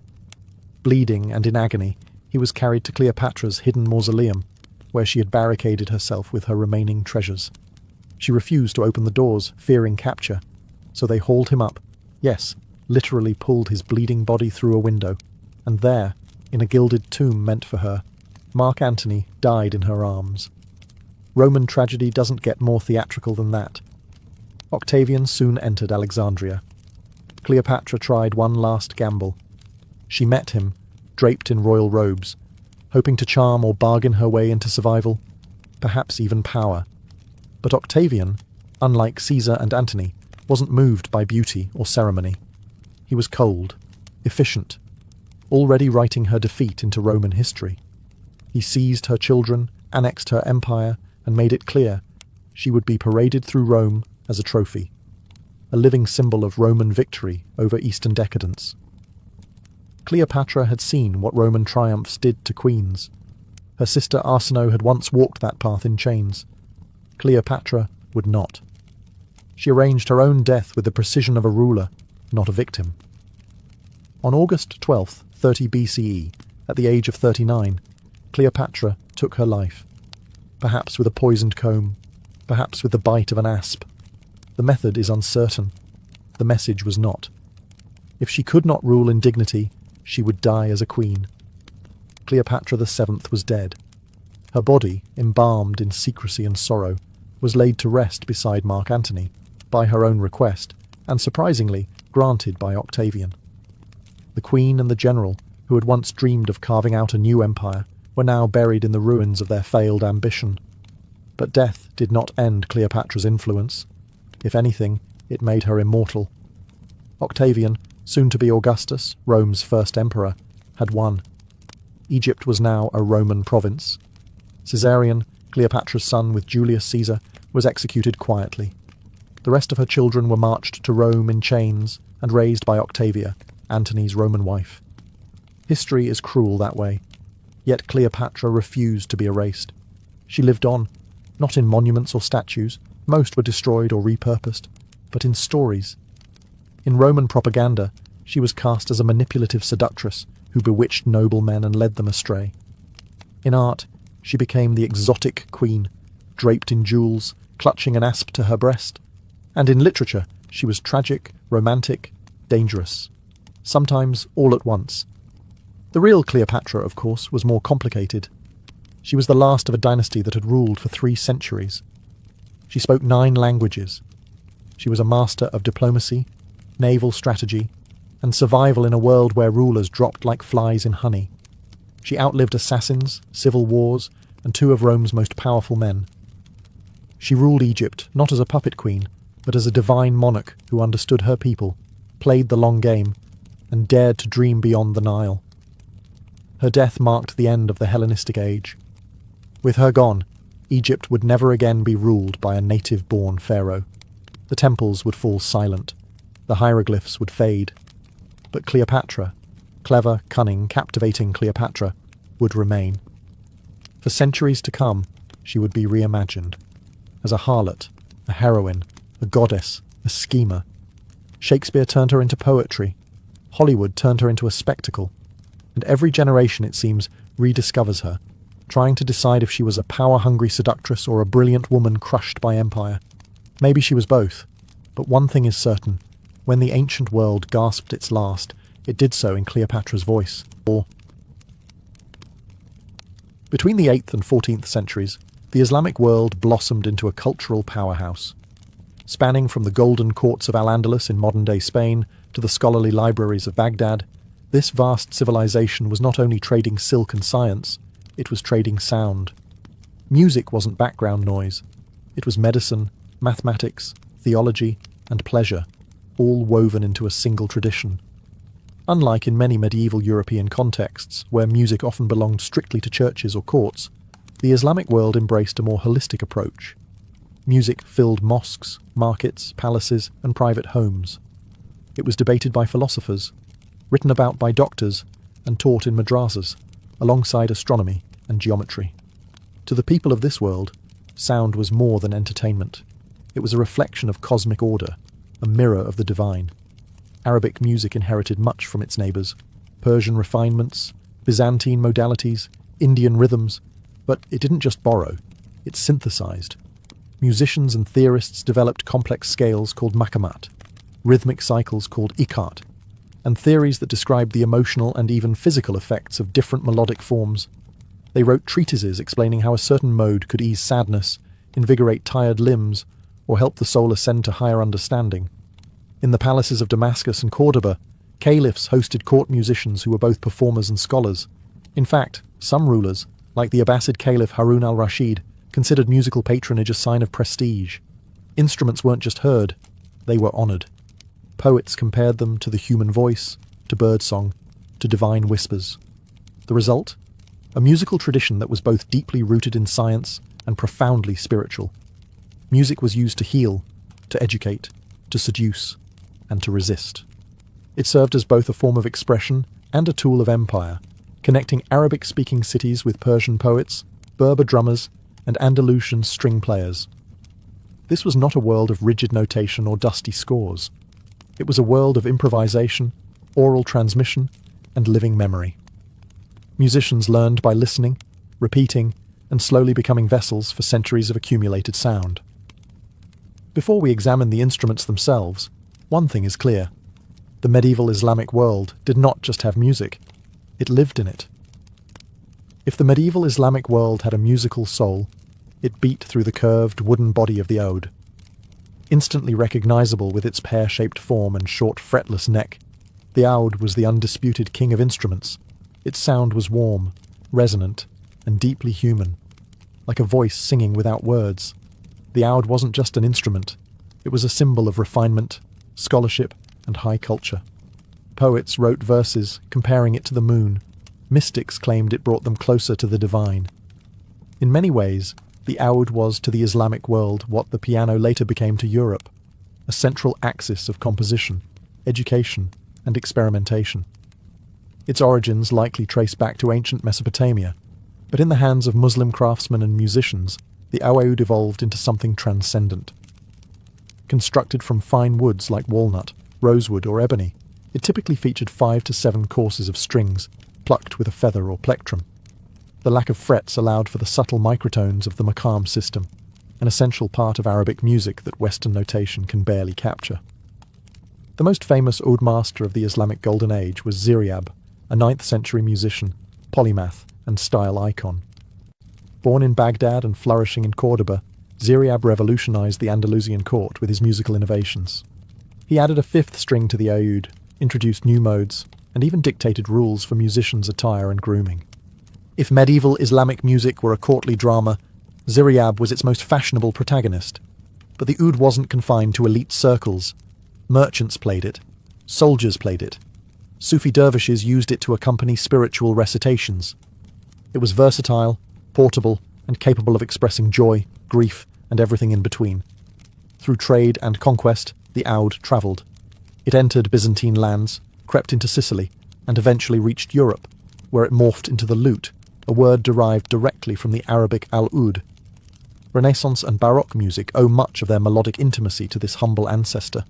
Bleeding and in agony, he was carried to Cleopatra's hidden mausoleum, where she had barricaded herself with her remaining treasures. She refused to open the doors, fearing capture, so they hauled him up, yes, literally pulled his bleeding body through a window, and there, in a gilded tomb meant for her, Mark Antony died in her arms. Roman tragedy doesn't get more theatrical than that. Octavian soon entered Alexandria. Cleopatra tried one last gamble. She met him, draped in royal robes, hoping to charm or bargain her way into survival, perhaps even power. But Octavian, unlike Caesar and Antony, wasn't moved by beauty or ceremony. He was cold, efficient, already writing her defeat into Roman history. He seized her children, annexed her empire, and made it clear she would be paraded through Rome as a trophy, a living symbol of Roman victory over Eastern decadence. Cleopatra had seen what Roman triumphs did to queens. Her sister Arsinoe had once walked that path in chains. Cleopatra would not. She arranged her own death with the precision of a ruler, not a victim. On August 12th, 30 BCE, at the age of 39, Cleopatra took her life. Perhaps with a poisoned comb, perhaps with the bite of an asp. The method is uncertain. The message was not. If she could not rule in dignity, she would die as a queen. Cleopatra VII was dead. Her body, embalmed in secrecy and sorrow, was laid to rest beside Mark Antony, by her own request, and surprisingly, granted by Octavian. The queen and the general, who had once dreamed of carving out a new empire, were now buried in the ruins of their failed ambition. But death did not end Cleopatra's influence. If anything, it made her immortal. Octavian, soon to be Augustus, Rome's first emperor, had won. Egypt was now a Roman province. Caesarion, Cleopatra's son with Julius Caesar, was executed quietly. The rest of her children were marched to Rome in chains and raised by Octavia, Antony's Roman wife. History is cruel that way. Yet Cleopatra refused to be erased. She lived on, not in monuments or statues, most were destroyed or repurposed, but in stories. In Roman propaganda, she was cast as a manipulative seductress who bewitched noblemen and led them astray. In art, she became the exotic queen, draped in jewels, clutching an asp to her breast. And in literature, she was tragic, romantic, dangerous. Sometimes all at once. The real Cleopatra, of course, was more complicated. She was the last of a dynasty that had ruled for 3 centuries. She spoke 9 languages. She was a master of diplomacy, naval strategy, and survival in a world where rulers dropped like flies in honey. She outlived assassins, civil wars, and 2 of Rome's most powerful men. She ruled Egypt not as a puppet queen, but as a divine monarch who understood her people, played the long game, and dared to dream beyond the Nile. Her death marked the end of the Hellenistic age. With her gone, Egypt would never again be ruled by a native-born pharaoh. The temples would fall silent. The hieroglyphs would fade. But Cleopatra, clever, cunning, captivating Cleopatra, would remain. For centuries to come, she would be reimagined. As a harlot, a heroine, a goddess, a schemer. Shakespeare turned her into poetry. Hollywood turned her into a spectacle. And every generation, it seems, rediscovers her, trying to decide if she was a power-hungry seductress or a brilliant woman crushed by empire. Maybe she was both. But one thing is certain. When the ancient world gasped its last, it did so in Cleopatra's voice. Between the 8th and 14th centuries, the Islamic world blossomed into a cultural powerhouse. Spanning from the golden courts of Al-Andalus in modern-day Spain to the scholarly libraries of Baghdad, this vast civilization was not only trading silk and science, it was trading sound. Music wasn't background noise. It was medicine, mathematics, theology, and pleasure, all woven into a single tradition. Unlike in many medieval European contexts, where music often belonged strictly to churches or courts, the Islamic world embraced a more holistic approach. Music filled mosques, markets, palaces, and private homes. It was debated by philosophers, written about by doctors, and taught in madrasas, alongside astronomy and geometry. To the people of this world, sound was more than entertainment. It was a reflection of cosmic order, a mirror of the divine. Arabic music inherited much from its neighbours, Persian refinements, Byzantine modalities, Indian rhythms, but it didn't just borrow, it synthesized. Musicians and theorists developed complex scales called maqamat, rhythmic cycles called iqat, and theories that described the emotional and even physical effects of different melodic forms. They wrote treatises explaining how a certain mode could ease sadness, invigorate tired limbs, or help the soul ascend to higher understanding. In the palaces of Damascus and Cordoba, caliphs hosted court musicians who were both performers and scholars. In fact, some rulers, like the Abbasid Caliph Harun al-Rashid, considered musical patronage a sign of prestige. Instruments weren't just heard, they were honoured. Poets compared them to the human voice, to birdsong, to divine whispers. The result? A musical tradition that was both deeply rooted in science and profoundly spiritual. Music was used to heal, to educate, to seduce, and to resist. It served as both a form of expression and a tool of empire, connecting Arabic-speaking cities with Persian poets, Berber drummers, and Andalusian string players. This was not a world of rigid notation or dusty scores. It was a world of improvisation, oral transmission, and living memory. Musicians learned by listening, repeating, and slowly becoming vessels for centuries of accumulated sound. Before we examine the instruments themselves, one thing is clear. The medieval Islamic world did not just have music, it lived in it. If the medieval Islamic world had a musical soul, it beat through the curved wooden body of the oud. Instantly recognizable with its pear-shaped form and short fretless neck, the oud was the undisputed king of instruments. Its sound was warm, resonant, and deeply human, like a voice singing without words. The oud wasn't just an instrument, it was a symbol of refinement, scholarship, and high culture. Poets wrote verses comparing it to the moon. Mystics claimed it brought them closer to the divine. In many ways, the oud was to the Islamic world what the piano later became to Europe, a central axis of composition, education, and experimentation. Its origins likely trace back to ancient Mesopotamia, but in the hands of Muslim craftsmen and musicians, the oud evolved into something transcendent. Constructed from fine woods like walnut, rosewood, or ebony, it typically featured 5 to 7 courses of strings, plucked with a feather or plectrum. The lack of frets allowed for the subtle microtones of the maqam system, an essential part of Arabic music that Western notation can barely capture. The most famous oud master of the Islamic Golden Age was Ziryab, a 9th century musician, polymath, and style icon. Born in Baghdad and flourishing in Cordoba, Ziryab revolutionized the Andalusian court with his musical innovations. He added a 5th string to the oud, introduced new modes, and even dictated rules for musicians' attire and grooming. If medieval Islamic music were a courtly drama, Ziryab was its most fashionable protagonist. But the oud wasn't confined to elite circles. Merchants played it. Soldiers played it. Sufi dervishes used it to accompany spiritual recitations. It was versatile, portable, and capable of expressing joy, grief, and everything in between. Through trade and conquest, the oud travelled. It entered Byzantine lands, crept into Sicily, and eventually reached Europe, where it morphed into the lute, a word derived directly from the Arabic al-oud. Renaissance and Baroque music owe much of their melodic intimacy to this humble ancestor.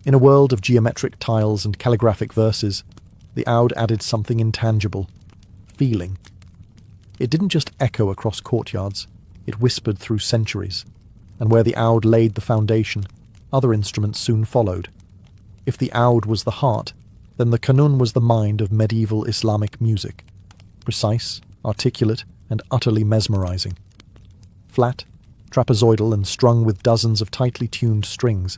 In a world of geometric tiles and calligraphic verses, the oud added something intangible: feeling. It didn't just echo across courtyards, it whispered through centuries, and where the oud laid the foundation, other instruments soon followed. If the oud was the heart, then the qanun was the mind of medieval Islamic music. Precise, articulate, and utterly mesmerizing. Flat, trapezoidal, and strung with dozens of tightly tuned strings,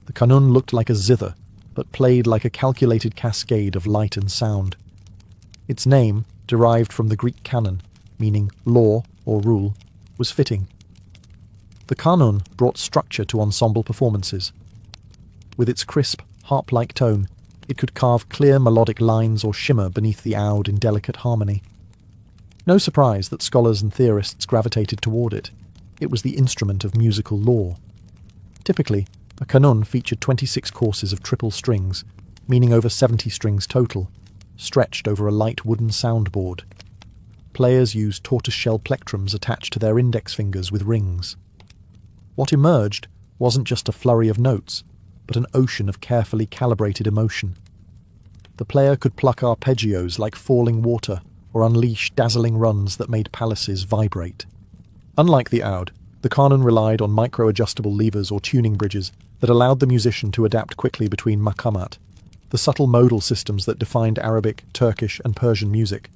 the qanun looked like a zither, but played like a calculated cascade of light and sound. Its name, derived from the Greek canon, meaning law or rule, was fitting. The qanun brought structure to ensemble performances. With its crisp, harp-like tone, it could carve clear melodic lines or shimmer beneath the oud in delicate harmony. No surprise that scholars and theorists gravitated toward it. It was the instrument of musical law. Typically, a qanun featured 26 courses of triple strings, meaning over 70 strings total, stretched over a light wooden soundboard. Players used tortoiseshell plectrums attached to their index fingers with rings. What emerged wasn't just a flurry of notes, but an ocean of carefully calibrated emotion. The player could pluck arpeggios like falling water, or unleash dazzling runs that made palaces vibrate. Unlike the oud, the qanun relied on micro-adjustable levers or tuning bridges that allowed the musician to adapt quickly between maqamat, the subtle modal systems that defined Arabic, Turkish, and Persian music.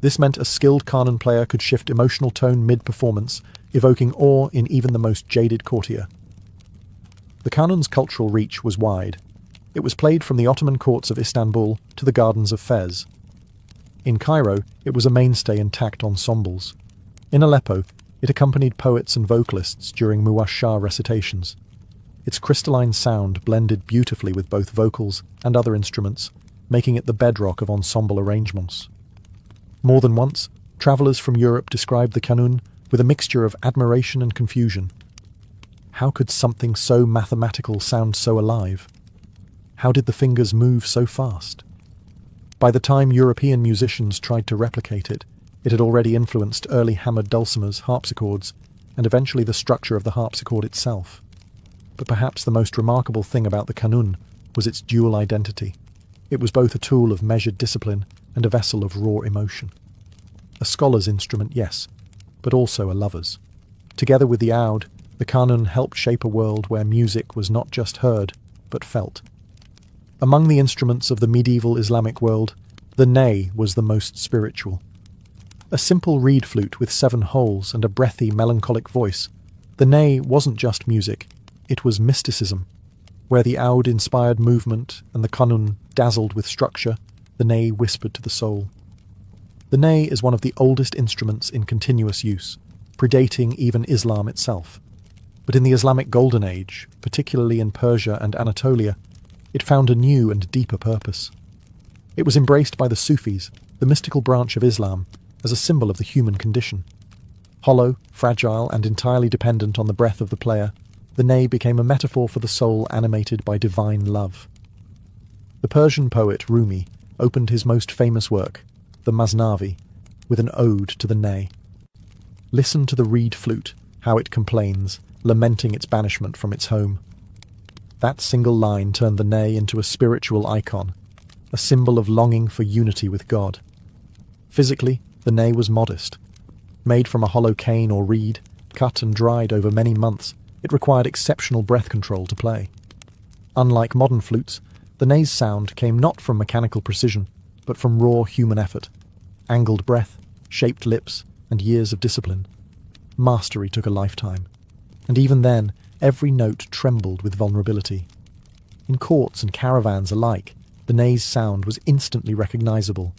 This meant a skilled Qanun player could shift emotional tone mid-performance, evoking awe in even the most jaded courtier. The Qanun's cultural reach was wide. It was played from the Ottoman courts of Istanbul to the gardens of Fez. In Cairo, it was a mainstay in tacked ensembles. In Aleppo, it accompanied poets and vocalists during muwashsha recitations. Its crystalline sound blended beautifully with both vocals and other instruments, making it the bedrock of ensemble arrangements. More than once, travellers from Europe described the Qanun with a mixture of admiration and confusion. How could something so mathematical sound so alive? How did the fingers move so fast? By the time European musicians tried to replicate it, it had already influenced early hammered dulcimers, harpsichords, and eventually the structure of the harpsichord itself. But perhaps the most remarkable thing about the Qanun was its dual identity. It was both a tool of measured discipline and a vessel of raw emotion. A scholar's instrument, yes, but also a lover's. Together with the oud, the Qanun helped shape a world where music was not just heard, but felt. Among the instruments of the medieval Islamic world, the ney was the most spiritual. A simple reed flute with 7 holes and a breathy, melancholic voice, the ney wasn't just music, it was mysticism. Where the oud inspired movement and the Qanun dazzled with structure, the ney whispered to the soul. The ney is one of the oldest instruments in continuous use, predating even Islam itself. But in the Islamic Golden Age, particularly in Persia and Anatolia, it found a new and deeper purpose. It was embraced by the Sufis, the mystical branch of Islam, as a symbol of the human condition. Hollow, fragile, and entirely dependent on the breath of the player, the ney became a metaphor for the soul animated by divine love. The Persian poet Rumi opened his most famous work, the Masnavi, with an ode to the ney. Listen to the reed flute, how it complains, lamenting its banishment from its home. That single line turned the ney into a spiritual icon, a symbol of longing for unity with God. Physically, the ney was modest. Made from a hollow cane or reed, cut and dried over many months, it required exceptional breath control to play. Unlike modern flutes, the ney's sound came not from mechanical precision, but from raw human effort. Angled breath, shaped lips, and years of discipline. Mastery took a lifetime. And even then, every note trembled with vulnerability. In courts and caravans alike, the ney's sound was instantly recognizable.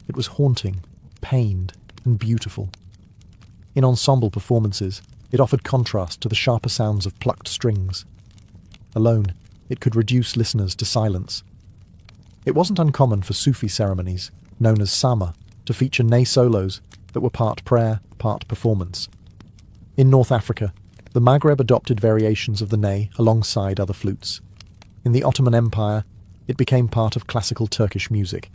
It was haunting, pained, and beautiful. In ensemble performances, it offered contrast to the sharper sounds of plucked strings. Alone, it could reduce listeners to silence. It wasn't uncommon for Sufi ceremonies, known as sama, to feature ney solos that were part prayer, part performance. In North Africa, the Maghreb adopted variations of the ney alongside other flutes. In the Ottoman Empire, it became part of classical Turkish music.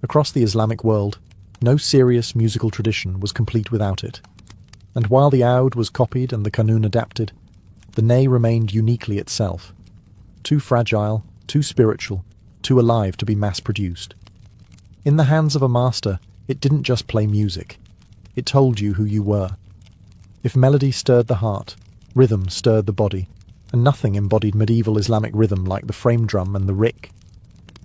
Across the Islamic world, no serious musical tradition was complete without it. And while the oud was copied and the Qanun adapted, the ney remained uniquely itself. Too fragile, too spiritual, too alive to be mass-produced. In the hands of a master, it didn't just play music. It told you who you were. If melody stirred the heart, rhythm stirred the body, and nothing embodied medieval Islamic rhythm like the frame drum and the rik.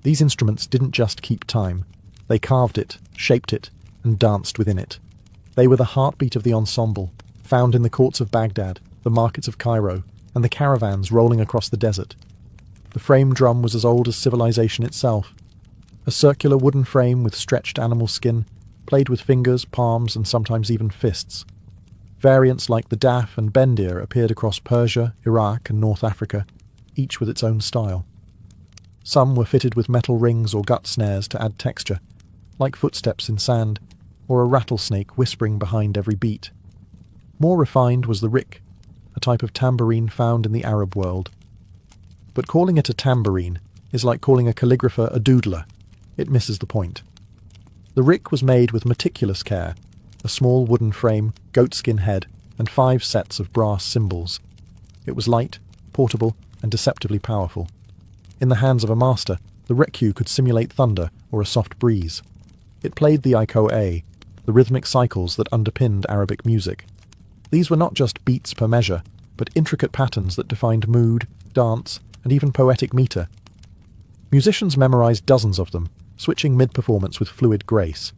These instruments didn't just keep time. They carved it, shaped it, and danced within it. They were the heartbeat of the ensemble, found in the courts of Baghdad, the markets of Cairo, and the caravans rolling across the desert. The frame drum was as old as civilization itself. A circular wooden frame with stretched animal skin, played with fingers, palms, and sometimes even fists. Variants like the daf and bendir appeared across Persia, Iraq, and North Africa, each with its own style. Some were fitted with metal rings or gut snares to add texture, like footsteps in sand, or a rattlesnake whispering behind every beat. More refined was the rik, a type of tambourine found in the Arab world. But calling it a tambourine is like calling a calligrapher a doodler. It misses the point. The rik was made with meticulous care, a small wooden frame, goatskin head, and 5 sets of brass cymbals. It was light, portable, and deceptively powerful. In the hands of a master, the rekku could simulate thunder or a soft breeze. It played the iko-a, the rhythmic cycles that underpinned Arabic music. These were not just beats per measure, but intricate patterns that defined mood, dance, and even poetic meter. Musicians memorized dozens of them, switching mid-performance with fluid grace.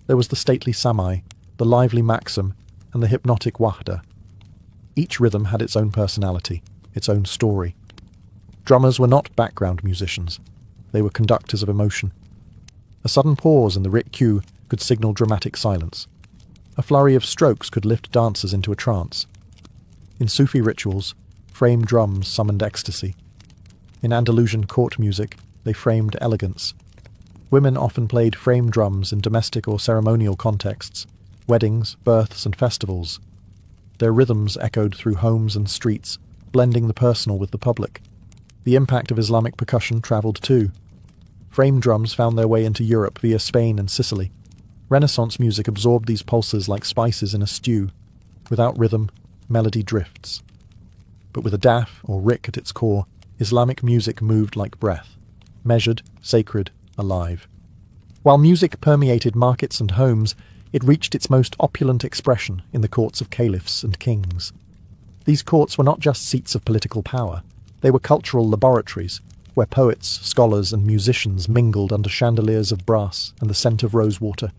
There was the stately samai, the lively maxim, and the hypnotic wahda. Each rhythm had its own personality, its own story. Drummers were not background musicians. They were conductors of emotion. A sudden pause in the rit cue could signal dramatic silence. A flurry of strokes could lift dancers into a trance. In Sufi rituals, framed drums summoned ecstasy. In Andalusian court music, they framed elegance. Women often played frame drums in domestic or ceremonial contexts, weddings, births, and festivals. Their rhythms echoed through homes and streets, blending the personal with the public. The impact of Islamic percussion travelled too. Frame drums found their way into Europe via Spain and Sicily. Renaissance music absorbed these pulses like spices in a stew. Without rhythm, melody drifts. But with a daf, or rik, at its core, Islamic music moved like breath, measured, sacred, alive. While music permeated markets and homes, it reached its most opulent expression in the courts of caliphs and kings. These courts were not just seats of political power, they were cultural laboratories, where poets, scholars, and musicians mingled under chandeliers of brass and the scent of rosewater.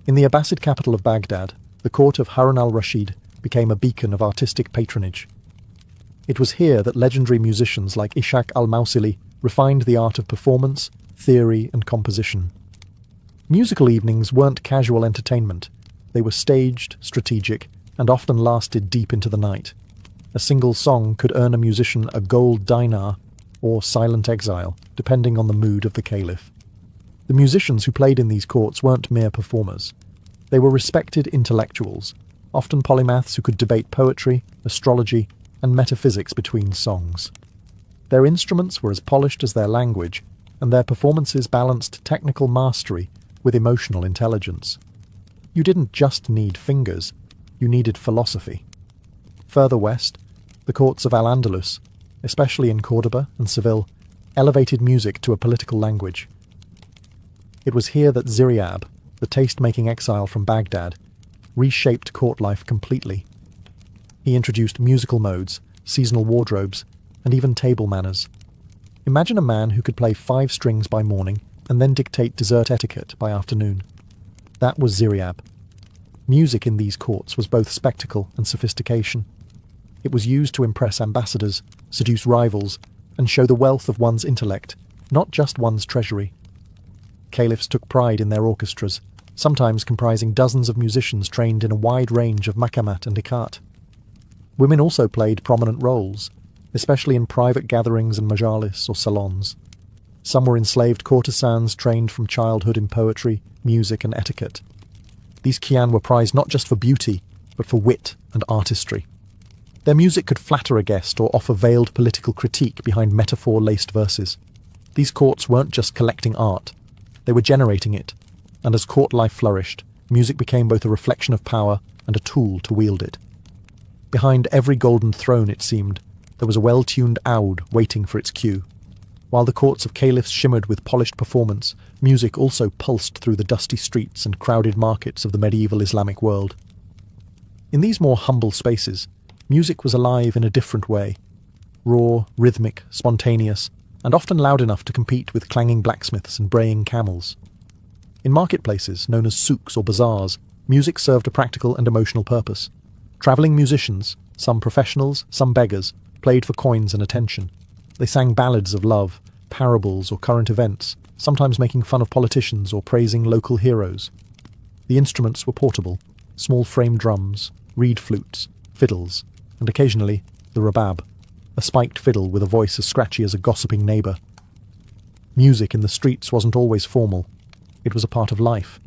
In the Abbasid capital of Baghdad, the court of Harun al-Rashid became a beacon of artistic patronage. It was here that legendary musicians like Ishaq al-Mawsili refined the art of performance, theory, and composition. Musical evenings weren't casual entertainment. They were staged, strategic, and often lasted deep into the night. A single song could earn a musician a gold dinar or silent exile, depending on the mood of the caliph. The musicians who played in these courts weren't mere performers. They were respected intellectuals, often polymaths who could debate poetry, astrology, and metaphysics between songs. Their instruments were as polished as their language, and their performances balanced technical mastery with emotional intelligence. You didn't just need fingers, you needed philosophy. Further west, the courts of Al-Andalus, especially in Córdoba and Seville, elevated music to a political language. It was here that Ziryab, the taste-making exile from Baghdad, reshaped court life completely. He introduced musical modes, seasonal wardrobes, and even table manners. Imagine a man who could play 5 strings by morning and then dictate dessert etiquette by afternoon. That was Ziryab. Music in these courts was both spectacle and sophistication. It was used to impress ambassadors, seduce rivals, and show the wealth of one's intellect, not just one's treasury. Caliphs took pride in their orchestras, sometimes comprising dozens of musicians trained in a wide range of maqamat and ikat. Women also played prominent roles, especially in private gatherings and majalis or salons. Some were enslaved courtesans trained from childhood in poetry, music, and etiquette. These Kian were prized not just for beauty, but for wit and artistry. Their music could flatter a guest or offer veiled political critique behind metaphor-laced verses. These courts weren't just collecting art, they were generating it, and as court life flourished, music became both a reflection of power and a tool to wield it. Behind every golden throne, it seemed, there was a well-tuned oud waiting for its cue. While the courts of caliphs shimmered with polished performance, music also pulsed through the dusty streets and crowded markets of the medieval Islamic world. In these more humble spaces, music was alive in a different way. Raw, rhythmic, spontaneous, and often loud enough to compete with clanging blacksmiths and braying camels. In marketplaces, known as souks or bazaars, music served a practical and emotional purpose. Travelling musicians, some professionals, some beggars, played for coins and attention. They sang ballads of love, parables or current events, sometimes making fun of politicians or praising local heroes. The instruments were portable, small frame drums, reed flutes, fiddles, and occasionally the rabab, a spiked fiddle with a voice as scratchy as a gossiping neighbour. Music in the streets wasn't always formal. It was a part of life.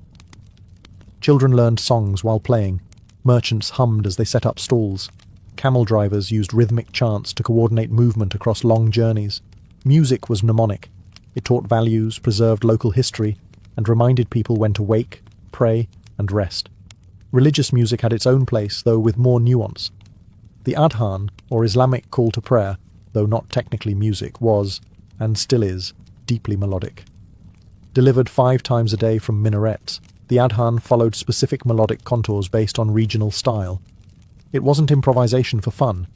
Children learned songs while playing. Merchants hummed as they set up stalls. Camel drivers used rhythmic chants to coordinate movement across long journeys. Music was mnemonic. It taught values, preserved local history, and reminded people when to wake, pray, and rest. Religious music had its own place, though with more nuance. The adhan, or Islamic call to prayer, though not technically music, was, and still is, deeply melodic. Delivered 5 times a day from minarets, the adhan followed specific melodic contours based on regional style. It wasn't improvisation for fun,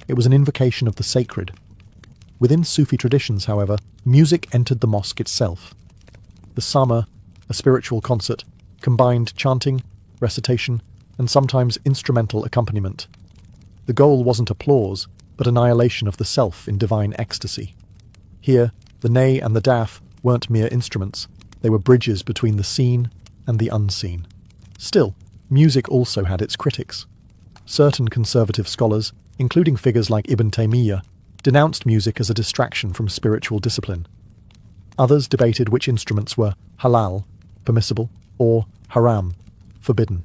it was an invocation of the sacred. Within Sufi traditions, however, music entered the mosque itself. The sama, a spiritual concert, combined chanting, recitation, and sometimes instrumental accompaniment. The goal wasn't applause, but annihilation of the self in divine ecstasy. Here, the ney and the daf weren't mere instruments, they were bridges between the seen and the unseen. Still, music also had its critics. Certain conservative scholars, including figures like Ibn Taymiyyah, denounced music as a distraction from spiritual discipline. Others debated which instruments were halal, permissible, or haram, forbidden.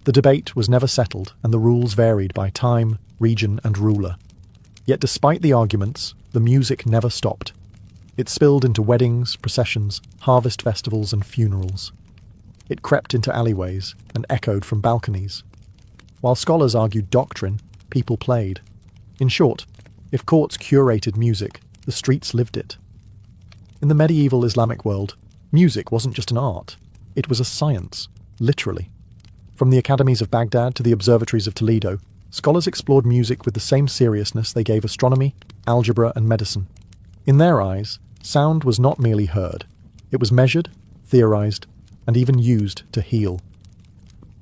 The debate was never settled, and the rules varied by time, region, and ruler. Yet despite the arguments, the music never stopped. It spilled into weddings, processions, harvest festivals, and funerals. It crept into alleyways and echoed from balconies. While scholars argued doctrine, people played. In short, if courts curated music, the streets lived it. In the medieval Islamic world, music wasn't just an art, it was a science, literally. From the academies of Baghdad to the observatories of Toledo, scholars explored music with the same seriousness they gave astronomy, algebra, and medicine. In their eyes, sound was not merely heard, it was measured, theorized, and even used to heal.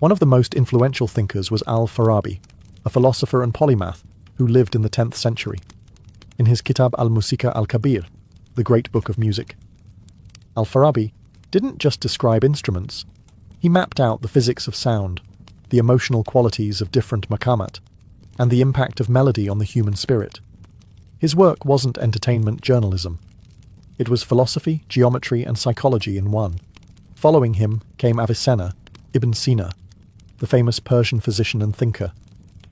One of the most influential thinkers was al-Farabi, a philosopher and polymath who lived in the 10th century. In his Kitab al-Musika al-Kabir, the Great Book of Music, al-Farabi didn't just describe instruments, he mapped out the physics of sound, the emotional qualities of different maqamat, and the impact of melody on the human spirit. His work wasn't entertainment journalism. It was philosophy, geometry, and psychology in one. Following him came Avicenna, Ibn Sina, the famous Persian physician and thinker,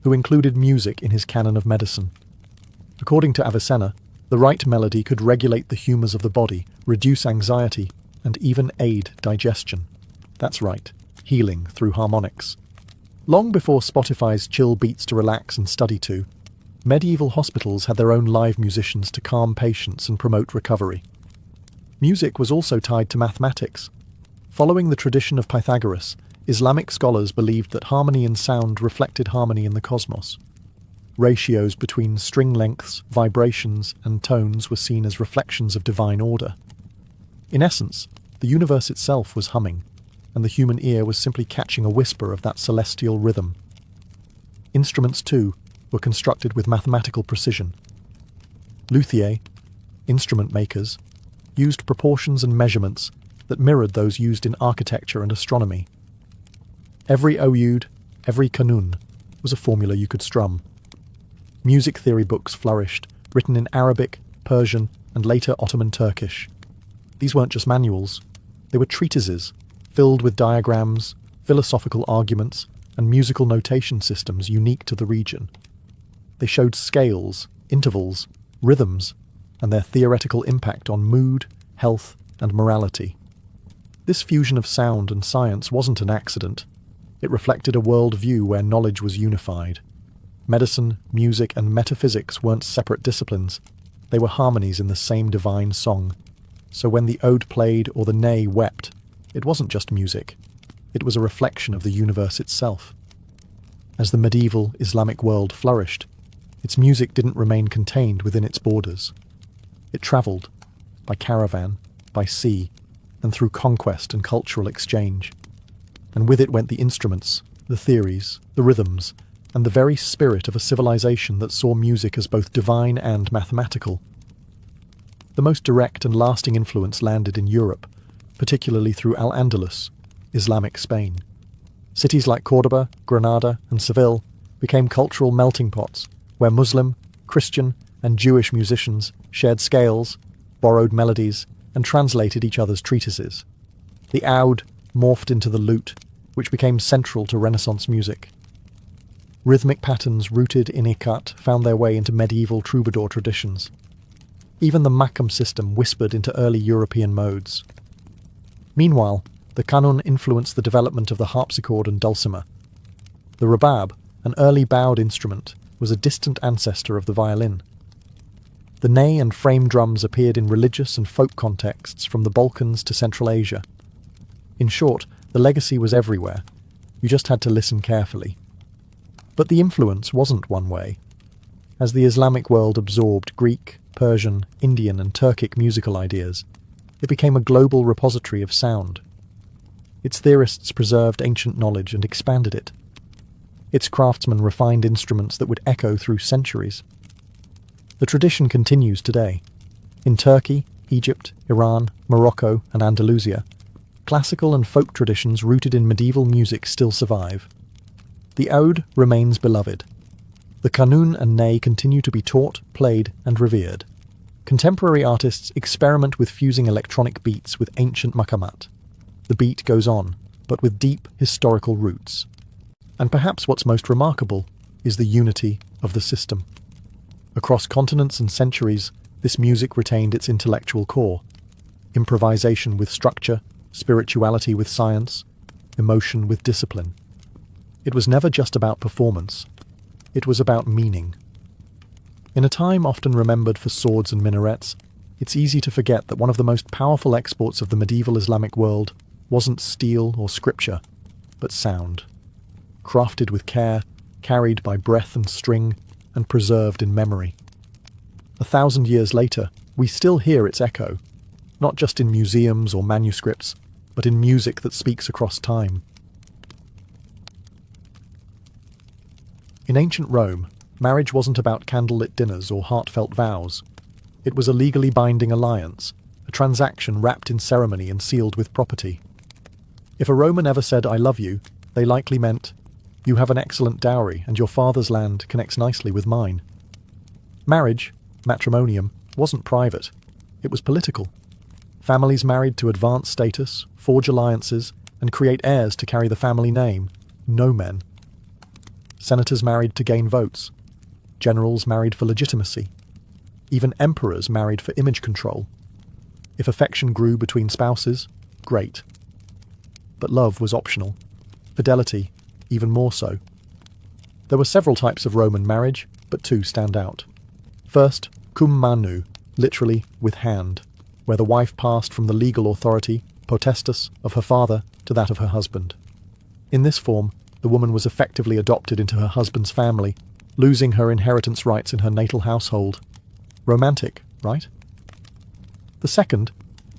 who included music in his canon of medicine. According to Avicenna, the right melody could regulate the humours of the body, reduce anxiety, and even aid digestion. That's right, healing through harmonics. Long before Spotify's chill beats to relax and study to, medieval hospitals had their own live musicians to calm patients and promote recovery. Music was also tied to mathematics. Following the tradition of Pythagoras, Islamic scholars believed that harmony in sound reflected harmony in the cosmos. Ratios between string lengths, vibrations, and tones were seen as reflections of divine order. In essence, the universe itself was humming, and the human ear was simply catching a whisper of that celestial rhythm. Instruments, too, were constructed with mathematical precision. Luthiers, instrument makers, used proportions and measurements that mirrored those used in architecture and astronomy. Every oud, every kanun, was a formula you could strum. Music theory books flourished, written in Arabic, Persian, and later Ottoman Turkish. These weren't just manuals, they were treatises, filled with diagrams, philosophical arguments, and musical notation systems unique to the region. They showed scales, intervals, rhythms, and their theoretical impact on mood, health, and morality. This fusion of sound and science wasn't an accident. It reflected a world-view where knowledge was unified. Medicine, music, and metaphysics weren't separate disciplines. They were harmonies in the same divine song. So when the ode played or the ney wept, it wasn't just music. It was a reflection of the universe itself. As the medieval Islamic world flourished, its music didn't remain contained within its borders. It travelled, by caravan, by sea, and through conquest and cultural exchange. And with it went the instruments, the theories, the rhythms, and the very spirit of a civilization that saw music as both divine and mathematical. The most direct and lasting influence landed in Europe, particularly through Al-Andalus, Islamic Spain. Cities like Córdoba, Granada, and Seville became cultural melting pots where Muslim, Christian, and Jewish musicians shared scales, borrowed melodies, and translated each other's treatises. The oud morphed into the lute, which became central to Renaissance music. Rhythmic patterns rooted in ikat found their way into medieval troubadour traditions. Even the makam system whispered into early European modes. Meanwhile, the kanun influenced the development of the harpsichord and dulcimer. The rabab, an early bowed instrument, was a distant ancestor of the violin. The ney and frame drums appeared in religious and folk contexts from the Balkans to Central Asia. In short, the legacy was everywhere. You just had to listen carefully. But the influence wasn't one way. As the Islamic world absorbed Greek, Persian, Indian, and Turkic musical ideas, it became a global repository of sound. Its theorists preserved ancient knowledge and expanded it. Its craftsmen refined instruments that would echo through centuries. The tradition continues today. In Turkey, Egypt, Iran, Morocco, and Andalusia, classical and folk traditions rooted in medieval music still survive. The oud remains beloved. The kanun and ney continue to be taught, played, and revered. Contemporary artists experiment with fusing electronic beats with ancient maqamat. The beat goes on, but with deep historical roots. And perhaps what's most remarkable is the unity of the system. Across continents and centuries, this music retained its intellectual core. Improvisation with structure, spirituality with science, emotion with discipline. It was never just about performance. It was about meaning. In a time often remembered for swords and minarets, it's easy to forget that one of the most powerful exports of the medieval Islamic world wasn't steel or scripture, but sound. Crafted with care, carried by breath and string, and preserved in memory. 1,000 years later, we still hear its echo, not just in museums or manuscripts, but in music that speaks across time. In ancient Rome, marriage wasn't about candlelit dinners or heartfelt vows. It was a legally binding alliance, a transaction wrapped in ceremony and sealed with property. If a Roman ever said, "I love you," they likely meant, "You have an excellent dowry, and your father's land connects nicely with mine." Marriage, matrimonium, wasn't private. It was political. Families married to advance status, forge alliances, and create heirs to carry the family name. No men. Senators married to gain votes. Generals married for legitimacy. Even emperors married for image control. If affection grew between spouses, great. But love was optional. Fidelity, even more so. There were several types of Roman marriage, but two stand out. First, cum manu, literally with hand, where the wife passed from the legal authority, potestas, of her father to that of her husband. In this form, the woman was effectively adopted into her husband's family, losing her inheritance rights in her natal household. Romantic, right? The second,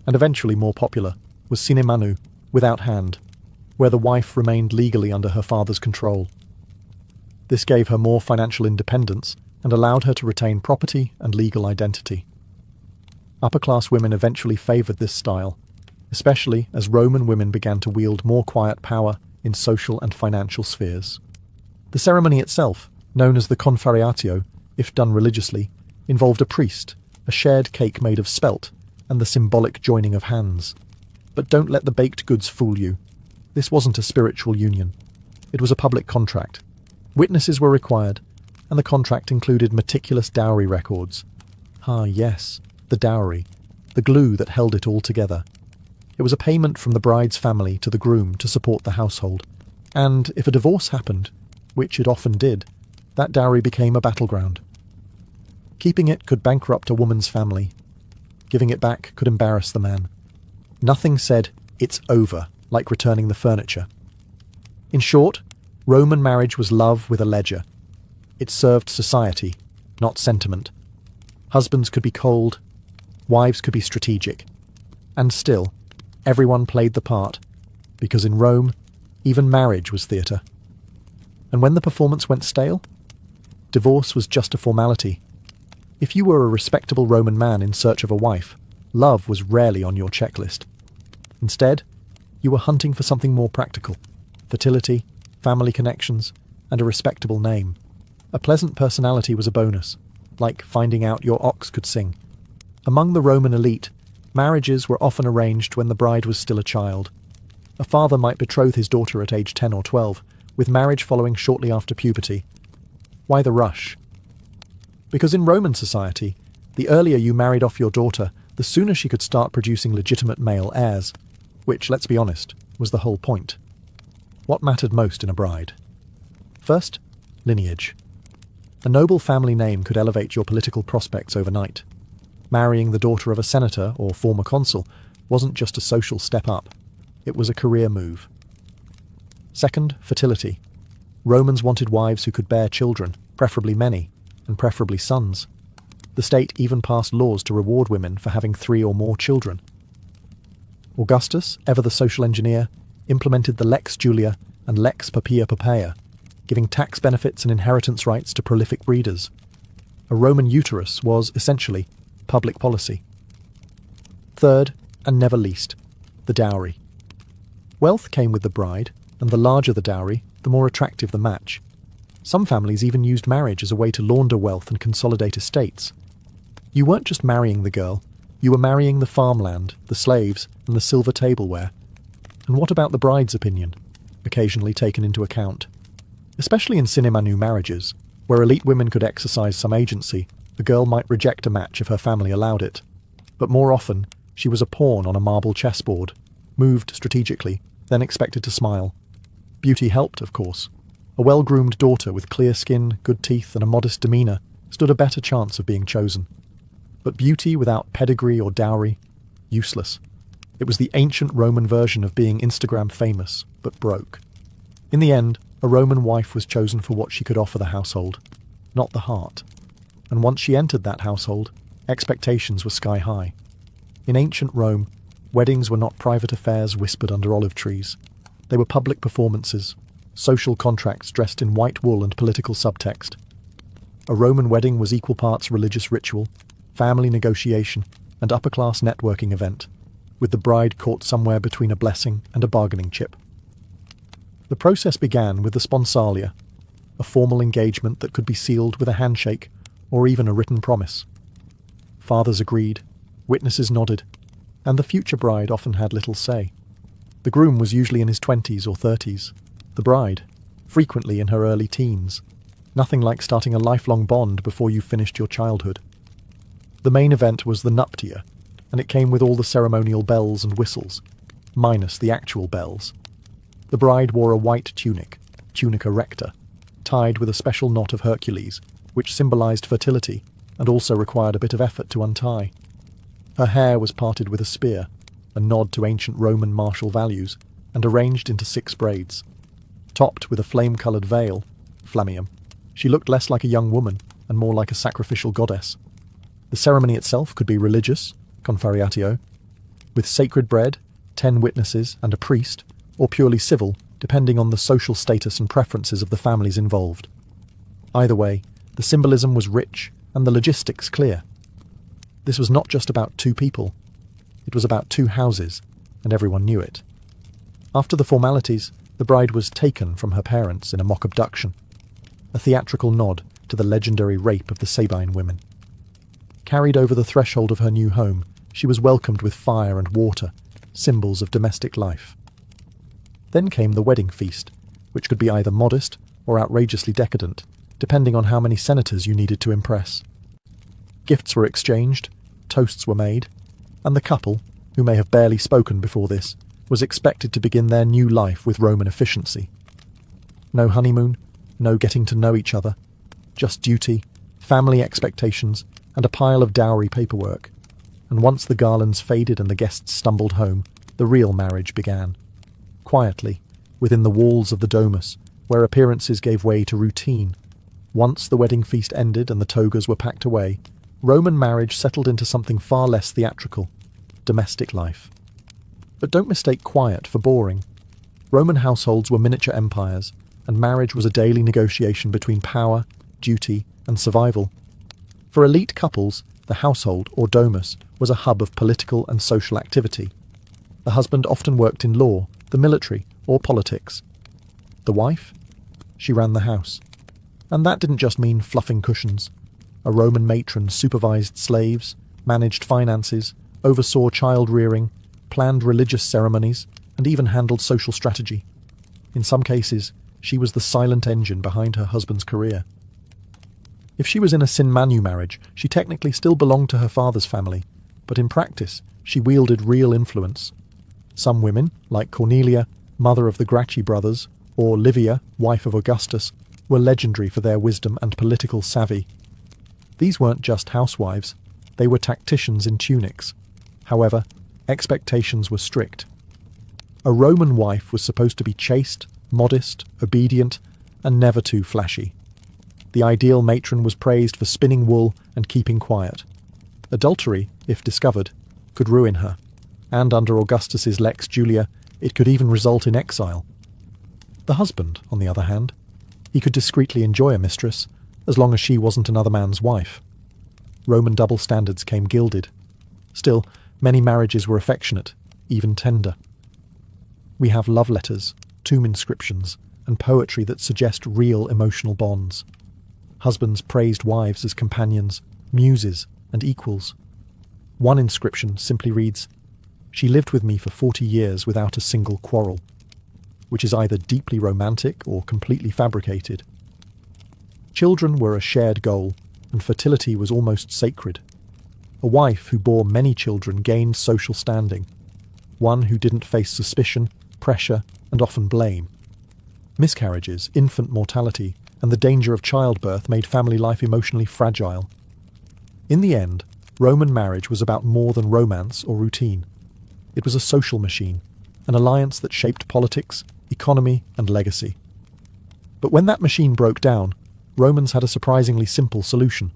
and eventually more popular, was sine manu, without hand, where the wife remained legally under her father's control. This gave her more financial independence and allowed her to retain property and legal identity. Upper-class women eventually favoured this style, especially as Roman women began to wield more quiet power in social and financial spheres. The ceremony itself, known as the confariatio, if done religiously, involved a priest, a shared cake made of spelt, and the symbolic joining of hands. But don't let the baked goods fool you. This wasn't a spiritual union. It was a public contract. Witnesses were required, and the contract included meticulous dowry records. Ah, yes, the dowry, the glue that held it all together. It was a payment from the bride's family to the groom to support the household. And if a divorce happened, which it often did, that dowry became a battleground. Keeping it could bankrupt a woman's family. Giving it back could embarrass the man. Nothing said, "It's over," like returning the furniture. In short, Roman marriage was love with a ledger. It served society, not sentiment. Husbands could be cold, wives could be strategic. And still, everyone played the part, because in Rome, even marriage was theatre. And when the performance went stale, divorce was just a formality. If you were a respectable Roman man in search of a wife, love was rarely on your checklist. Instead, you were hunting for something more practical: fertility, family connections, and a respectable name. A pleasant personality was a bonus, like finding out your ox could sing. Among the Roman elite, marriages were often arranged when the bride was still a child. A father might betroth his daughter at age 10 or 12, with marriage following shortly after puberty. Why the rush? Because in Roman society, the earlier you married off your daughter, the sooner she could start producing legitimate male heirs, which, let's be honest, was the whole point. What mattered most in a bride? First, lineage. A noble family name could elevate your political prospects overnight. Marrying the daughter of a senator or former consul wasn't just a social step up, it was a career move. Second, fertility. Romans wanted wives who could bear children, preferably many, and preferably sons. The state even passed laws to reward women for having 3 or more children. Augustus, ever the social engineer, implemented the Lex Julia and Lex Papia Poppaea, giving tax benefits and inheritance rights to prolific breeders. A Roman uterus was, essentially, public policy. Third, and never least, the dowry. Wealth came with the bride, and the larger the dowry, the more attractive the match. Some families even used marriage as a way to launder wealth and consolidate estates. You weren't just marrying the girl, you were marrying the farmland, the slaves, and the silver tableware. And what about the bride's opinion? Occasionally taken into account. Especially in sine manu marriages, where elite women could exercise some agency, the girl might reject a match if her family allowed it. But more often, she was a pawn on a marble chessboard, moved strategically, then expected to smile. Beauty helped, of course. A well-groomed daughter with clear skin, good teeth, and a modest demeanour stood a better chance of being chosen. But beauty without pedigree or dowry, useless. It was the ancient Roman version of being Instagram famous, but broke. In the end, a Roman wife was chosen for what she could offer the household, not the heart. And once she entered that household, expectations were sky high. In ancient Rome, weddings were not private affairs whispered under olive trees. They were public performances, social contracts dressed in white wool and political subtext. A Roman wedding was equal parts religious ritual, family negotiation, and upper-class networking event, with the bride caught somewhere between a blessing and a bargaining chip. The process began with the sponsalia, a formal engagement that could be sealed with a handshake or even a written promise. Fathers agreed, witnesses nodded, and the future bride often had little say. The groom was usually in his 20s or 30s, the bride, frequently in her early teens. Nothing like starting a lifelong bond before you've finished your childhood. The main event was the nuptia, and it came with all the ceremonial bells and whistles, minus the actual bells. The bride wore a white tunic, tunica recta, tied with a special knot of Hercules, which symbolized fertility and also required a bit of effort to untie. Her hair was parted with a spear, a nod to ancient Roman martial values, and arranged into 6 braids. Topped with a flame-coloured veil, flammeum, she looked less like a young woman and more like a sacrificial goddess. The ceremony itself could be religious, confariatio, with sacred bread, 10 witnesses and a priest, or purely civil, depending on the social status and preferences of the families involved. Either way, the symbolism was rich and the logistics clear. This was not just about 2 people. It was about 2 houses, and everyone knew it. After the formalities, the bride was taken from her parents in a mock abduction, a theatrical nod to the legendary rape of the Sabine women. Carried over the threshold of her new home, she was welcomed with fire and water, symbols of domestic life. Then came the wedding feast, which could be either modest or outrageously decadent, depending on how many senators you needed to impress. Gifts were exchanged, toasts were made, and the couple, who may have barely spoken before this, was expected to begin their new life with Roman efficiency. No honeymoon, no getting to know each other, just duty, family expectations, and a pile of dowry paperwork. And once the garlands faded and the guests stumbled home, the real marriage began. Quietly, within the walls of the domus, where appearances gave way to routine. Once the wedding feast ended and the togas were packed away, Roman marriage settled into something far less theatrical, domestic life. But don't mistake quiet for boring. Roman households were miniature empires, and marriage was a daily negotiation between power, duty, and survival. For elite couples, the household, or domus, was a hub of political and social activity. The husband often worked in law, the military, or politics. The wife? She ran the house. And that didn't just mean fluffing cushions. A Roman matron supervised slaves, managed finances, oversaw child-rearing, planned religious ceremonies, and even handled social strategy. In some cases, she was the silent engine behind her husband's career. If she was in a sine manu marriage, she technically still belonged to her father's family, but in practice, she wielded real influence. Some women, like Cornelia, mother of the Gracchi brothers, or Livia, wife of Augustus, were legendary for their wisdom and political savvy. These weren't just housewives, they were tacticians in tunics. However, expectations were strict. A Roman wife was supposed to be chaste, modest, obedient, and never too flashy. The ideal matron was praised for spinning wool and keeping quiet. Adultery, if discovered, could ruin her, and under Augustus's Lex Julia, it could even result in exile. The husband, on the other hand, he could discreetly enjoy a mistress, as long as she wasn't another man's wife. Roman double standards came gilded. Still, many marriages were affectionate, even tender. We have love letters, tomb inscriptions, and poetry that suggest real emotional bonds. Husbands praised wives as companions, muses, and equals. One inscription simply reads, "She lived with me for 40 years without a single quarrel," which is either deeply romantic or completely fabricated. Children were a shared goal, and fertility was almost sacred. A wife who bore many children gained social standing, one who didn't face suspicion, pressure, and often blame. Miscarriages, infant mortality, and the danger of childbirth made family life emotionally fragile. In the end, Roman marriage was about more than romance or routine. It was a social machine, an alliance that shaped politics, economy, and legacy. But when that machine broke down, Romans had a surprisingly simple solution.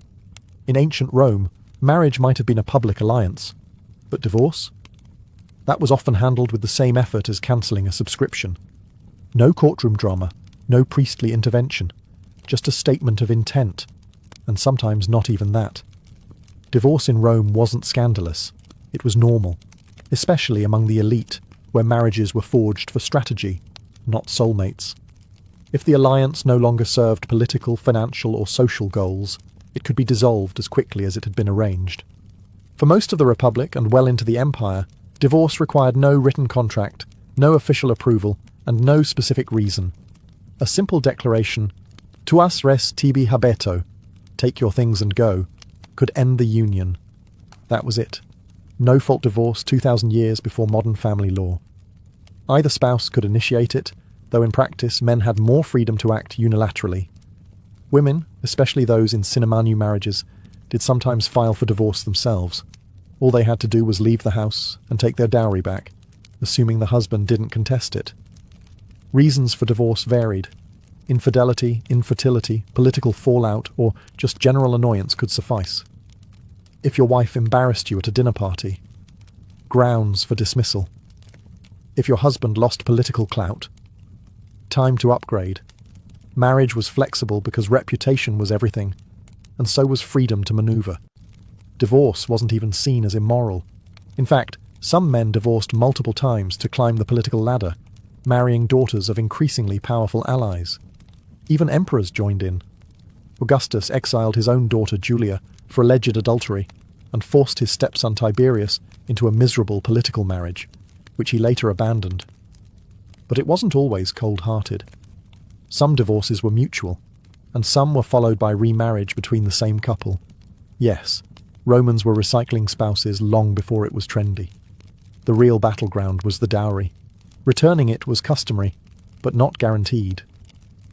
In ancient Rome, marriage might have been a public alliance, but divorce? That was often handled with the same effort as cancelling a subscription. No courtroom drama, no priestly intervention, just a statement of intent, and sometimes not even that. Divorce in Rome wasn't scandalous, it was normal, especially among the elite, where marriages were forged for strategy, not soulmates. If the alliance no longer served political, financial, or social goals, it could be dissolved as quickly as it had been arranged. For most of the Republic and well into the Empire, divorce required no written contract, no official approval, and no specific reason. A simple declaration, "Tuas res tibi habeto," take your things and go, could end the union. That was it. No-fault divorce 2,000 years before modern family law. Either spouse could initiate it, though in practice men had more freedom to act unilaterally. Women, especially those in sine manu marriages, did sometimes file for divorce themselves. All they had to do was leave the house and take their dowry back, assuming the husband didn't contest it. Reasons for divorce varied. Infidelity, infertility, political fallout, or just general annoyance could suffice. If your wife embarrassed you at a dinner party, grounds for dismissal. If your husband lost political clout, time to upgrade. Marriage was flexible because reputation was everything, and so was freedom to maneuver. Divorce wasn't even seen as immoral. In fact, some men divorced multiple times to climb the political ladder, marrying daughters of increasingly powerful allies. Even emperors joined in. Augustus exiled his own daughter Julia for alleged adultery and forced his stepson Tiberius into a miserable political marriage, which he later abandoned. But it wasn't always cold-hearted. Some divorces were mutual, and some were followed by remarriage between the same couple. Yes, Romans were recycling spouses long before it was trendy. The real battleground was the dowry. Returning it was customary, but not guaranteed.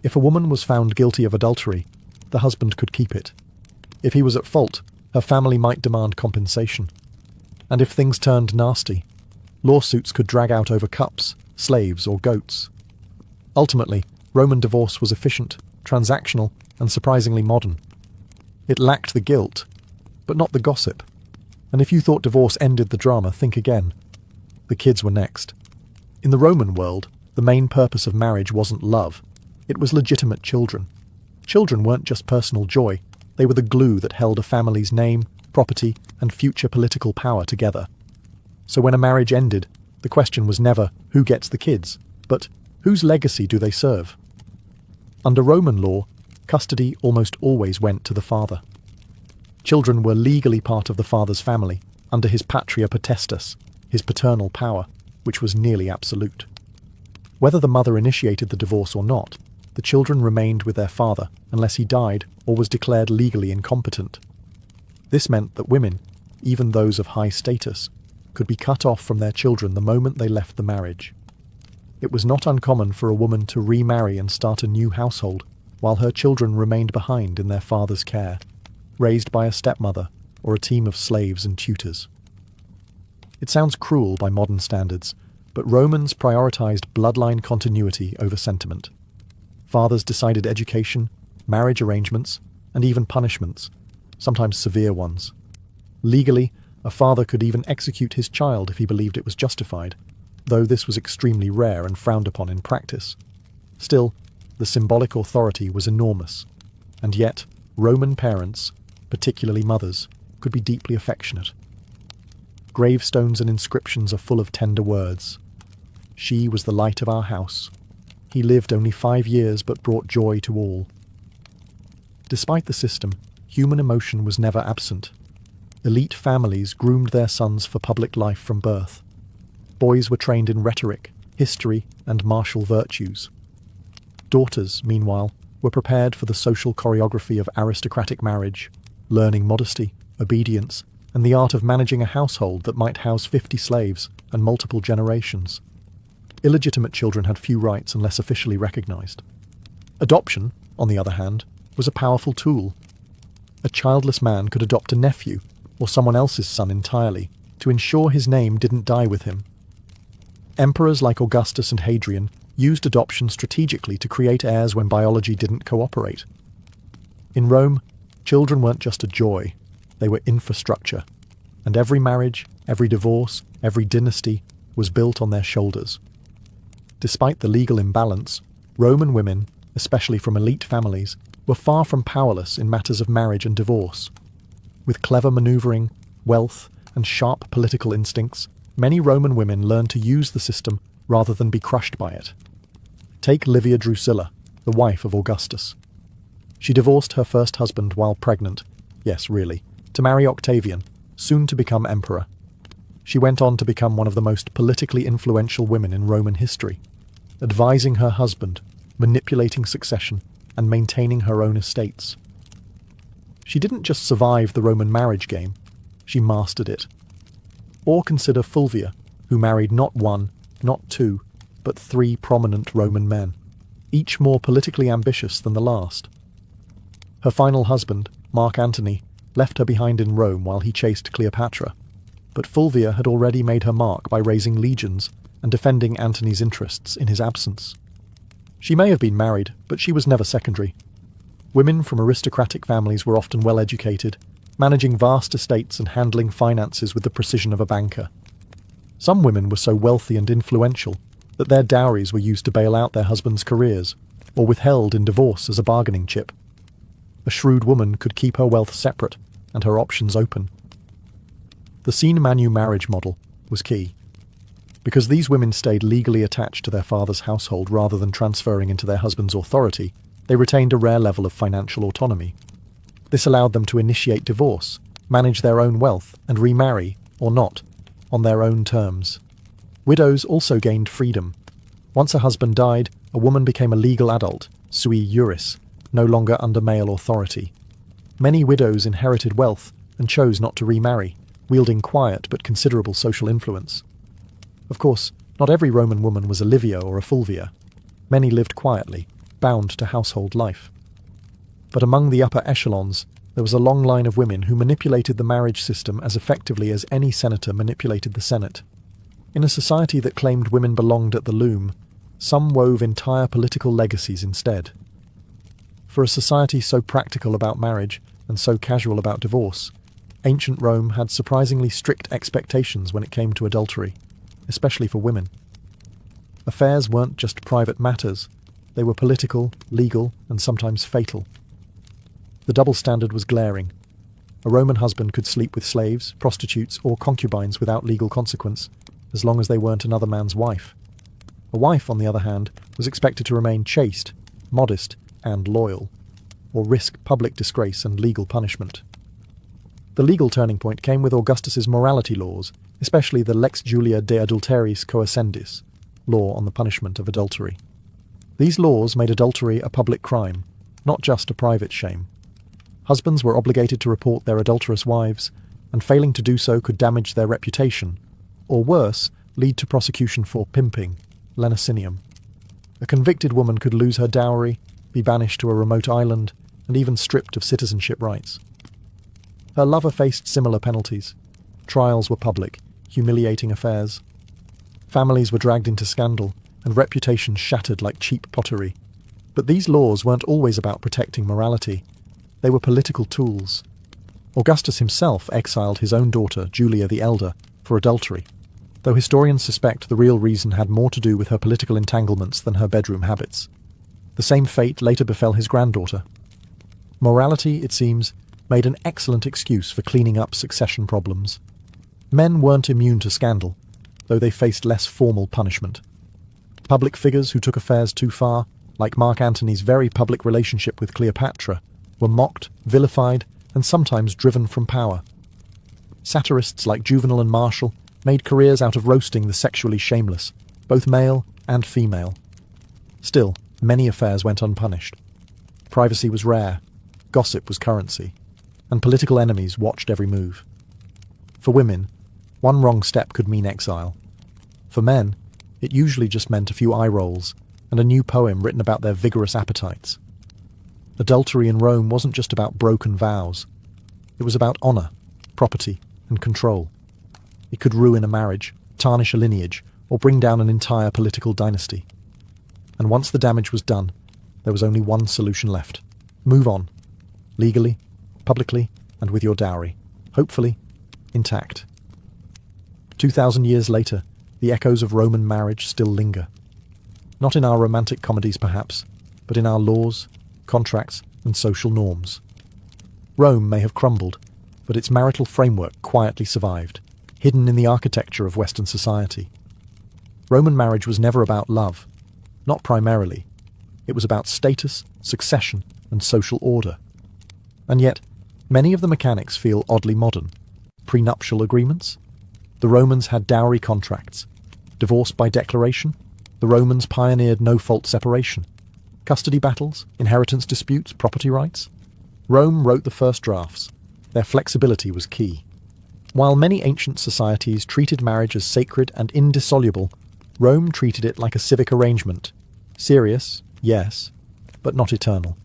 If a woman was found guilty of adultery, the husband could keep it. If he was at fault, her family might demand compensation. And if things turned nasty, lawsuits could drag out over cups, slaves, or goats. Ultimately, Roman divorce was efficient, transactional, and surprisingly modern. It lacked the guilt, but not the gossip. And if you thought divorce ended the drama, think again. The kids were next. In the Roman world, the main purpose of marriage wasn't love. It was legitimate children. Children weren't just personal joy, they were the glue that held a family's name, property, and future political power together. So when a marriage ended, the question was never who gets the kids, but whose legacy do they serve? Under Roman law, custody almost always went to the father. Children were legally part of the father's family, under his patria potestas, his paternal power, which was nearly absolute. Whether the mother initiated the divorce or not, the children remained with their father unless he died or was declared legally incompetent. This meant that women, even those of high status, could be cut off from their children the moment they left the marriage. It was not uncommon for a woman to remarry and start a new household while her children remained behind in their father's care, raised by a stepmother or a team of slaves and tutors. It sounds cruel by modern standards, but Romans prioritized bloodline continuity over sentiment. Fathers decided education, marriage arrangements, and even punishments, sometimes severe ones. Legally, A father could even execute his child if he believed it was justified, though this was extremely rare and frowned upon in practice. Still, the symbolic authority was enormous, and yet Roman parents, particularly mothers, could be deeply affectionate. Gravestones and inscriptions are full of tender words. She was the light of our house. He lived only 5 years but brought joy to all. Despite the system, human emotion was never absent. Elite families groomed their sons for public life from birth. Boys were trained in rhetoric, history, and martial virtues. Daughters, meanwhile, were prepared for the social choreography of aristocratic marriage, learning modesty, obedience, and the art of managing a household that might house 50 slaves and multiple generations. Illegitimate children had few rights unless officially recognized. Adoption, on the other hand, was a powerful tool. A childless man could adopt a nephew or someone else's son entirely to ensure his name didn't die with him. Emperors like Augustus and Hadrian used adoption strategically to create heirs when biology didn't cooperate. In Rome, children weren't just a joy, they were infrastructure, and every marriage, every divorce, every dynasty was built on their shoulders. Despite the legal imbalance, Roman women, especially from elite families, were far from powerless in matters of marriage and divorce. With clever maneuvering, wealth, and sharp political instincts, many Roman women learned to use the system rather than be crushed by it. Take Livia Drusilla, the wife of Augustus. She divorced her first husband while pregnant, yes, really, to marry Octavian, soon to become emperor. She went on to become one of the most politically influential women in Roman history, advising her husband, manipulating succession, and maintaining her own estates. She didn't just survive the Roman marriage game, she mastered it. Or consider Fulvia, who married not 1, not 2, but 3 prominent Roman men, each more politically ambitious than the last. Her final husband, Mark Antony, left her behind in Rome while he chased Cleopatra, but Fulvia had already made her mark by raising legions and defending Antony's interests in his absence. She may have been married, but she was never secondary. Women from aristocratic families were often well educated, managing vast estates and handling finances with the precision of a banker. Some women were so wealthy and influential that their dowries were used to bail out their husbands' careers, or withheld in divorce as a bargaining chip. A shrewd woman could keep her wealth separate and her options open. The sine manu marriage model was key. Because these women stayed legally attached to their father's household rather than transferring into their husband's authority, they retained a rare level of financial autonomy. This allowed them to initiate divorce, manage their own wealth, and remarry, or not, on their own terms. Widows also gained freedom. Once a husband died, a woman became a legal adult, sui juris, no longer under male authority. Many widows inherited wealth and chose not to remarry, wielding quiet but considerable social influence. Of course, not every Roman woman was a Livia or a Fulvia. Many lived quietly, bound to household life. But among the upper echelons, there was a long line of women who manipulated the marriage system as effectively as any senator manipulated the Senate. In a society that claimed women belonged at the loom, some wove entire political legacies instead. For a society so practical about marriage and so casual about divorce, ancient Rome had surprisingly strict expectations when it came to adultery, especially for women. Affairs weren't just private matters, they were political, legal, and sometimes fatal. The double standard was glaring. A Roman husband could sleep with slaves, prostitutes, or concubines without legal consequence, as long as they weren't another man's wife. A wife, on the other hand, was expected to remain chaste, modest, and loyal, or risk public disgrace and legal punishment. The legal turning point came with Augustus's morality laws, especially the Lex Julia de Adulteris Coascendis, law on the punishment of adultery. These laws made adultery a public crime, not just a private shame. Husbands were obligated to report their adulterous wives, and failing to do so could damage their reputation, or worse, lead to prosecution for pimping, lenocinium. A convicted woman could lose her dowry, be banished to a remote island, and even stripped of citizenship rights. Her lover faced similar penalties. Trials were public, humiliating affairs. Families were dragged into scandal, and reputations shattered like cheap pottery. But these laws weren't always about protecting morality. They were political tools. Augustus himself exiled his own daughter, Julia the Elder, for adultery, though historians suspect the real reason had more to do with her political entanglements than her bedroom habits. The same fate later befell his granddaughter. Morality, it seems, made an excellent excuse for cleaning up succession problems. Men weren't immune to scandal, though they faced less formal punishment. Public figures who took affairs too far, like Mark Antony's very public relationship with Cleopatra, were mocked, vilified, and sometimes driven from power. Satirists like Juvenal and Martial made careers out of roasting the sexually shameless, both male and female. Still, many affairs went unpunished. Privacy was rare, gossip was currency, and political enemies watched every move. For women, one wrong step could mean exile. For men, it usually just meant a few eye rolls and a new poem written about their vigorous appetites. Adultery in Rome wasn't just about broken vows. It was about honour, property, and control. It could ruin a marriage, tarnish a lineage, or bring down an entire political dynasty. And once the damage was done, there was only one solution left. Move on. Legally, publicly, and with your dowry. Hopefully, intact. 2,000 years later, the echoes of Roman marriage still linger. Not in our romantic comedies, perhaps, but in our laws, contracts, and social norms. Rome may have crumbled, but its marital framework quietly survived, hidden in the architecture of Western society. Roman marriage was never about love, not primarily. It was about status, succession, and social order. And yet, many of the mechanics feel oddly modern. Prenuptial agreements? The Romans had dowry contracts. Divorce by declaration? The Romans pioneered no-fault separation. Custody battles, inheritance disputes, property rights? Rome wrote the first drafts. Their flexibility was key. While many ancient societies treated marriage as sacred and indissoluble, Rome treated it like a civic arrangement. Serious, yes, but not eternal.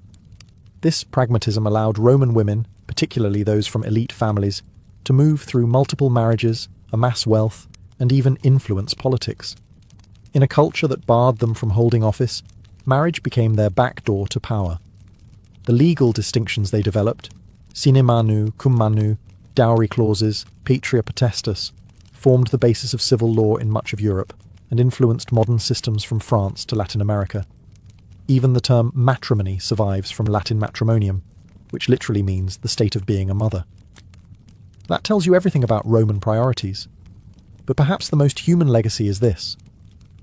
This pragmatism allowed Roman women, particularly those from elite families, to move through multiple marriages, amass wealth, and even influence politics. In a culture that barred them from holding office, marriage became their backdoor to power. The legal distinctions they developed, sine manu, cum manu, dowry clauses, patria potestas, formed the basis of civil law in much of Europe and influenced modern systems from France to Latin America. Even the term matrimony survives from Latin matrimonium, which literally means the state of being a mother. That tells you everything about Roman priorities. But perhaps the most human legacy is this.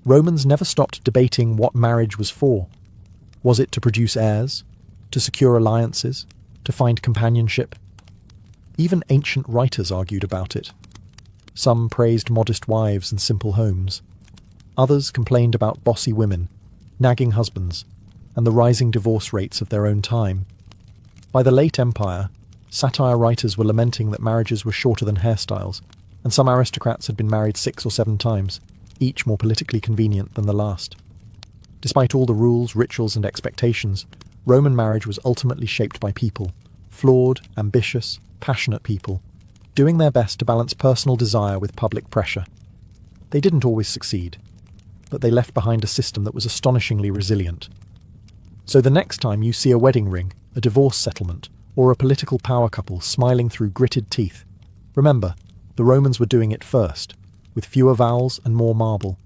Romans never stopped debating what marriage was for. Was it to produce heirs? To secure alliances? To find companionship? Even ancient writers argued about it. Some praised modest wives and simple homes. Others complained about bossy women, nagging husbands, and the rising divorce rates of their own time. By the late Empire, satire writers were lamenting that marriages were shorter than hairstyles, and some aristocrats had been married 6 or 7 times, each more politically convenient than the last. Despite all the rules, rituals, and expectations, Roman marriage was ultimately shaped by people, flawed, ambitious, passionate people, doing their best to balance personal desire with public pressure. They didn't always succeed, but they left behind a system that was astonishingly resilient. So the next time you see a wedding ring, a divorce settlement, or a political power couple smiling through gritted teeth, remember, the Romans were doing it first, with fewer vowels and more marble.